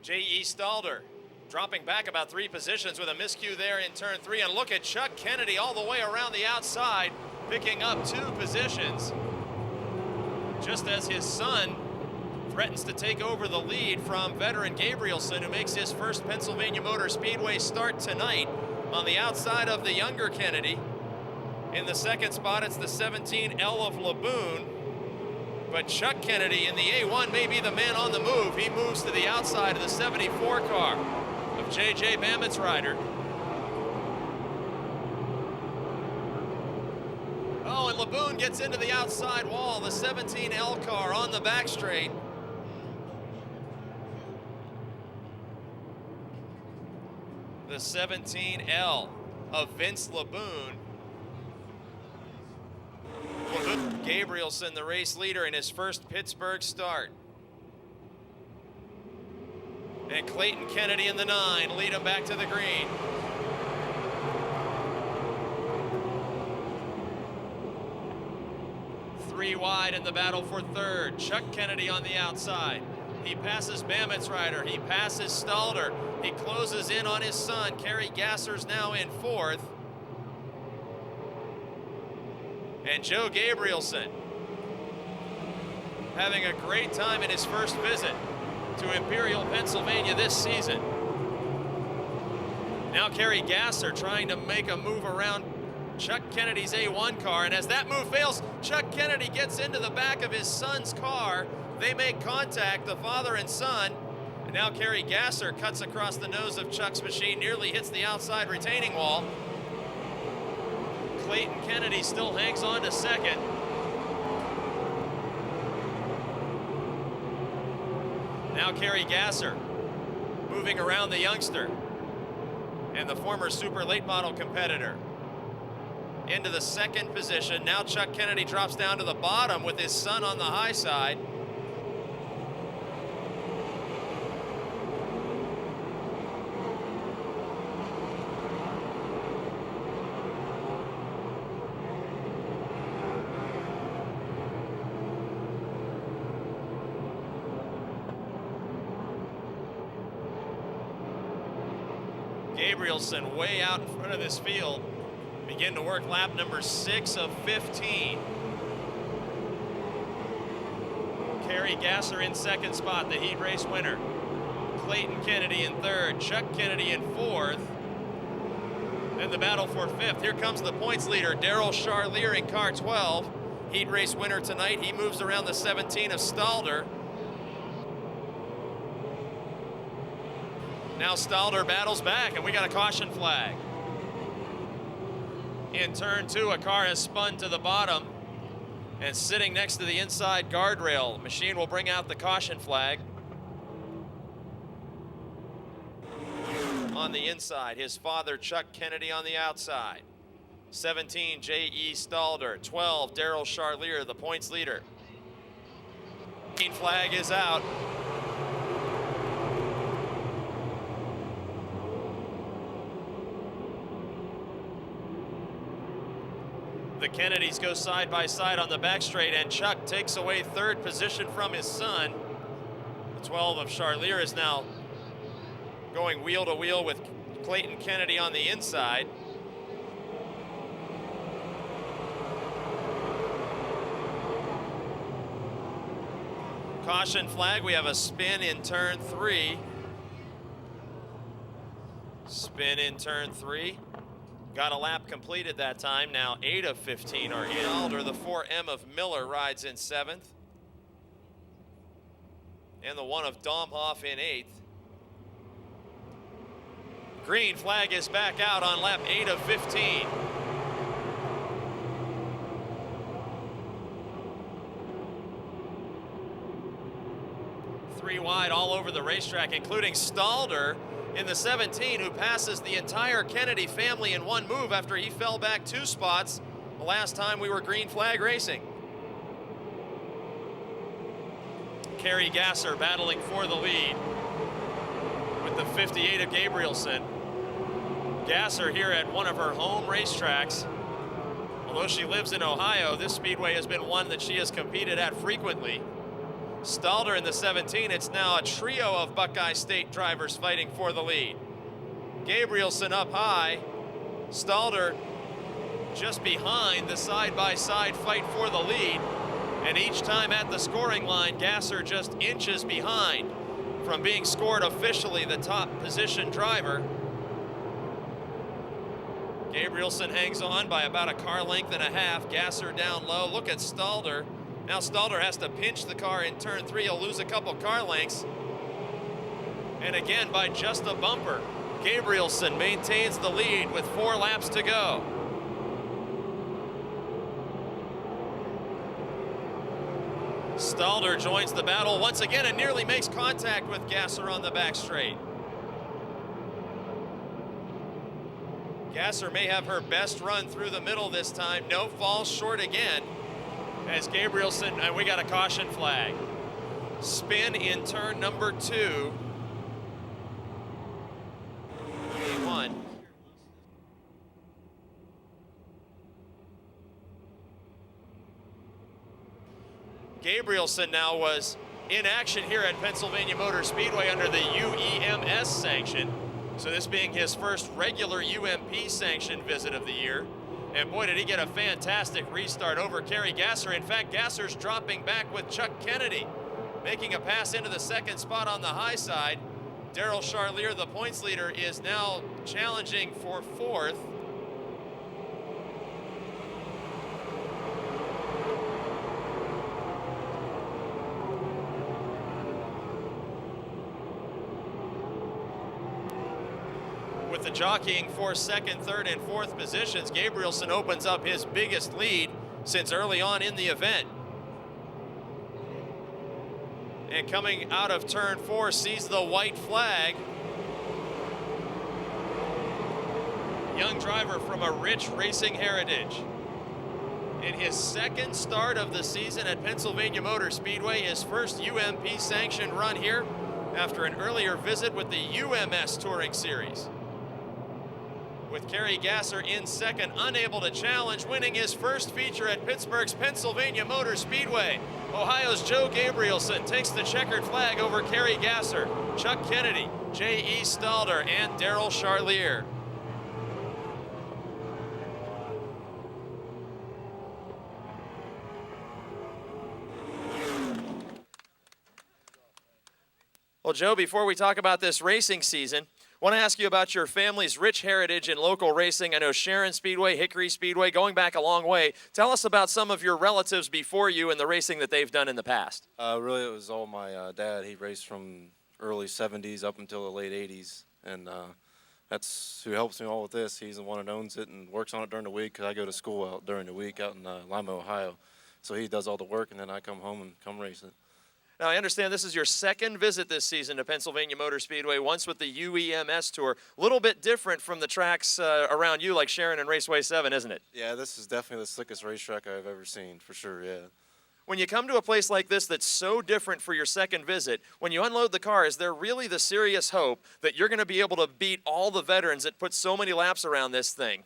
J.E. Stalder dropping back about 3 positions with a miscue there in turn 3. And look at Chuck Kennedy all the way around the outside, picking up 2 positions. Just as his son threatens to take over the lead from veteran Gabrielson, who makes his first Pennsylvania Motor Speedway start tonight on the outside of the younger Kennedy. In the second spot, it's the 17L of Laboon. But Chuck Kennedy in the A1 may be the man on the move. He moves to the outside of the 74 car of J.J. Bammett's rider. Oh, and Laboon gets into the outside wall, the 17L car on the back straight. The 17L of Vince Laboon. Gabrielson, the race leader in his first Pittsburgh start. And Clayton Kennedy in the 9 lead him back to the green. Three wide in the battle for third. Chuck Kennedy on the outside. He passes Bammett's rider. He passes Stalder. He closes in on his son. Kerry Gasser's now in 4th. And Joe Gabrielson having a great time in his first visit to Imperial, Pennsylvania this season. Now Kerry Gasser trying to make a move around Chuck Kennedy's A1 car, and as that move fails, Chuck Kennedy gets into the back of his son's car. They make contact, the father and son, and now Kerry Gasser cuts across the nose of Chuck's machine, nearly hits the outside retaining wall. Clayton Kennedy still hangs on to second. Now Kerry Gasser moving around the youngster and the former super late model competitor into the second position. Now Chuck Kennedy drops down to the bottom with his son on the high side. Gabrielson way out in front of this field. Begin to work lap number 6 of 15. Kerry Gasser in second spot, the heat race winner. Clayton Kennedy in third, Chuck Kennedy in fourth. Then the battle for fifth. Here comes the points leader, Daryl Charlier in car 12. Heat race winner tonight. He moves around the 17 of Stalder. Now Stalder battles back, and we got a caution flag. In turn 2, a car has spun to the bottom and sitting next to the inside guardrail. The machine will bring out the caution flag. On the inside, his father, Chuck Kennedy, on the outside. 17, J.E. Stalder. 12, Daryl Charlier, the points leader. Green flag is out. The Kennedys go side by side on the back straight, and Chuck takes away third position from his son. The 12 of Charlier is now going wheel to wheel with Clayton Kennedy on the inside. Caution flag, we have a spin in turn 3. Spin in turn 3. Got a lap completed that time. Now 8 of 15 are in. Alder, the 4M of Miller rides in 7th. And the 1 of Domhoff in 8th. Green flag is back out on lap 8 of 15. Three wide all over the racetrack, including Stalder in the 17, who passes the entire Kennedy family in one move after he fell back 2 spots the last time we were green flag racing. Kerry Gasser battling for the lead with the 58 of Gabrielson. Gasser here at one of her home racetracks. Although she lives in Ohio, this speedway has been one that she has competed at frequently. Stalder in the 17, it's now a trio of Buckeye State drivers fighting for the lead. Gabrielson up high, Stalder just behind the side-by-side fight for the lead. And each time at the scoring line, Gasser just inches behind from being scored officially the top position driver. Gabrielson hangs on by about a car length and a half. Gasser down low. Look at Stalder. Now Stalder has to pinch the car in turn 3. He'll lose a couple car lengths. And again, by just a bumper, Gabrielson maintains the lead with 4 laps to go. Stalder joins the battle once again and nearly makes contact with Gasser on the back straight. Gasser may have her best run through the middle this time. No, falls short again. As Gabrielson, and we got a caution flag. Spin in turn number 2. A1. Gabrielson now was in action here at Pennsylvania Motor Speedway under the UEMS sanction. So this being his first regular UMP sanctioned visit of the year. And boy, did he get a fantastic restart over Kerry Gasser. In fact, Gasser's dropping back with Chuck Kennedy, making a pass into the second spot on the high side. Daryl Charlier, the points leader, is now challenging for 4th. with the jockeying for second, third, and fourth positions. Gabrielson opens up his biggest lead since early on in the event. And coming out of turn 4, sees the white flag. Young driver from a rich racing heritage. In his second start of the season at Pennsylvania Motor Speedway, his first UMP sanctioned run here after an earlier visit with the UMS Touring Series. With Kerry Gasser in second, unable to challenge, winning his first feature at Pittsburgh's Pennsylvania Motor Speedway. Ohio's Joe Gabrielson takes the checkered flag over Kerry Gasser, Chuck Kennedy, J.E. Stalder, and Daryl Charlier. Well, Joe, before we talk about this racing season, I want to ask you about your family's rich heritage in local racing. I know Sharon Speedway, Hickory Speedway, going back a long way. Tell us about some of your relatives before you and the racing that they've done in the past. Really, it was all my dad. He raced from early 70s up until the late 80s, and that's who helps me all with this. He's the one that owns it and works on it during the week, because I go to school out during the week out in Lima, Ohio. So he does all the work, and then I come home and come race it. Now, I understand this is your second visit this season to Pennsylvania Motor Speedway, once with the UEMS Tour. A little bit different from the tracks around you, like Sharon and Raceway 7, isn't it? Yeah, this is definitely the slickest racetrack I've ever seen, for sure, yeah. When you come to a place like this that's so different for your second visit, when you unload the car, is there really the serious hope that you're going to be able to beat all the veterans that put so many laps around this thing?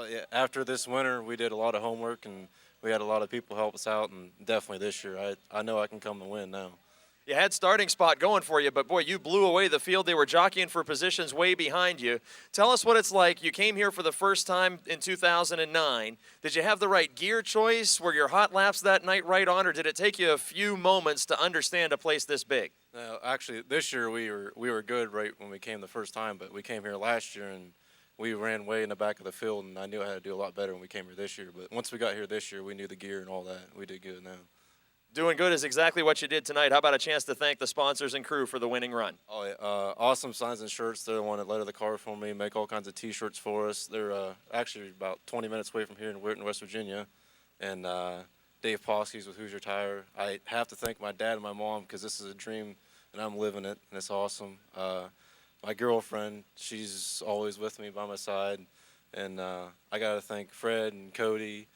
Yeah, after this winter, we did a lot of homework, and we had a lot of people help us out, and definitely this year, I know I can come and win now. You had starting spot going for you, but boy, you blew away the field. They were jockeying for positions way behind you. Tell us what it's like. You came here for the first time in 2009. Did you have the right gear choice? Were your hot laps that night right on, or did it take you a few moments to understand a place this big? No, actually, this year we were good right when we came the first time, but we came here last year and we ran way in the back of the field, and I knew I had to do a lot better when we came here this year. But once we got here this year, we knew the gear and all that. We did good now. Doing good is exactly what you did tonight. How about a chance to thank the sponsors and crew for the winning run? Oh, yeah. Awesome Signs and Shirts. They're the one that lettered the car for me, make all kinds of T-shirts for us. They're actually about 20 minutes away from here in Weirton, West Virginia. And Dave Poske's with Hoosier Tire. I have to thank my dad and my mom, because this is a dream, and I'm living it, and it's awesome. My girlfriend, she's always with me by my side. And I got to thank Fred and Cody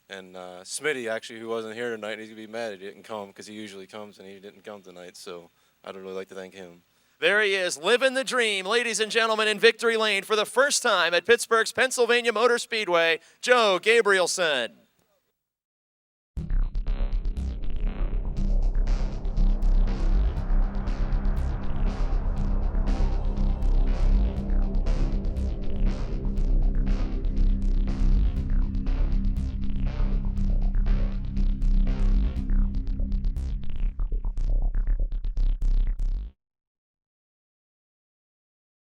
and Smitty, actually, who wasn't here tonight. He's going to be mad he didn't come, because he usually comes, and he didn't come tonight. So I'd really like to thank him. There he is, living the dream, ladies and gentlemen, in victory lane for the first time at Pittsburgh's Pennsylvania Motor Speedway, Joe Gabrielson.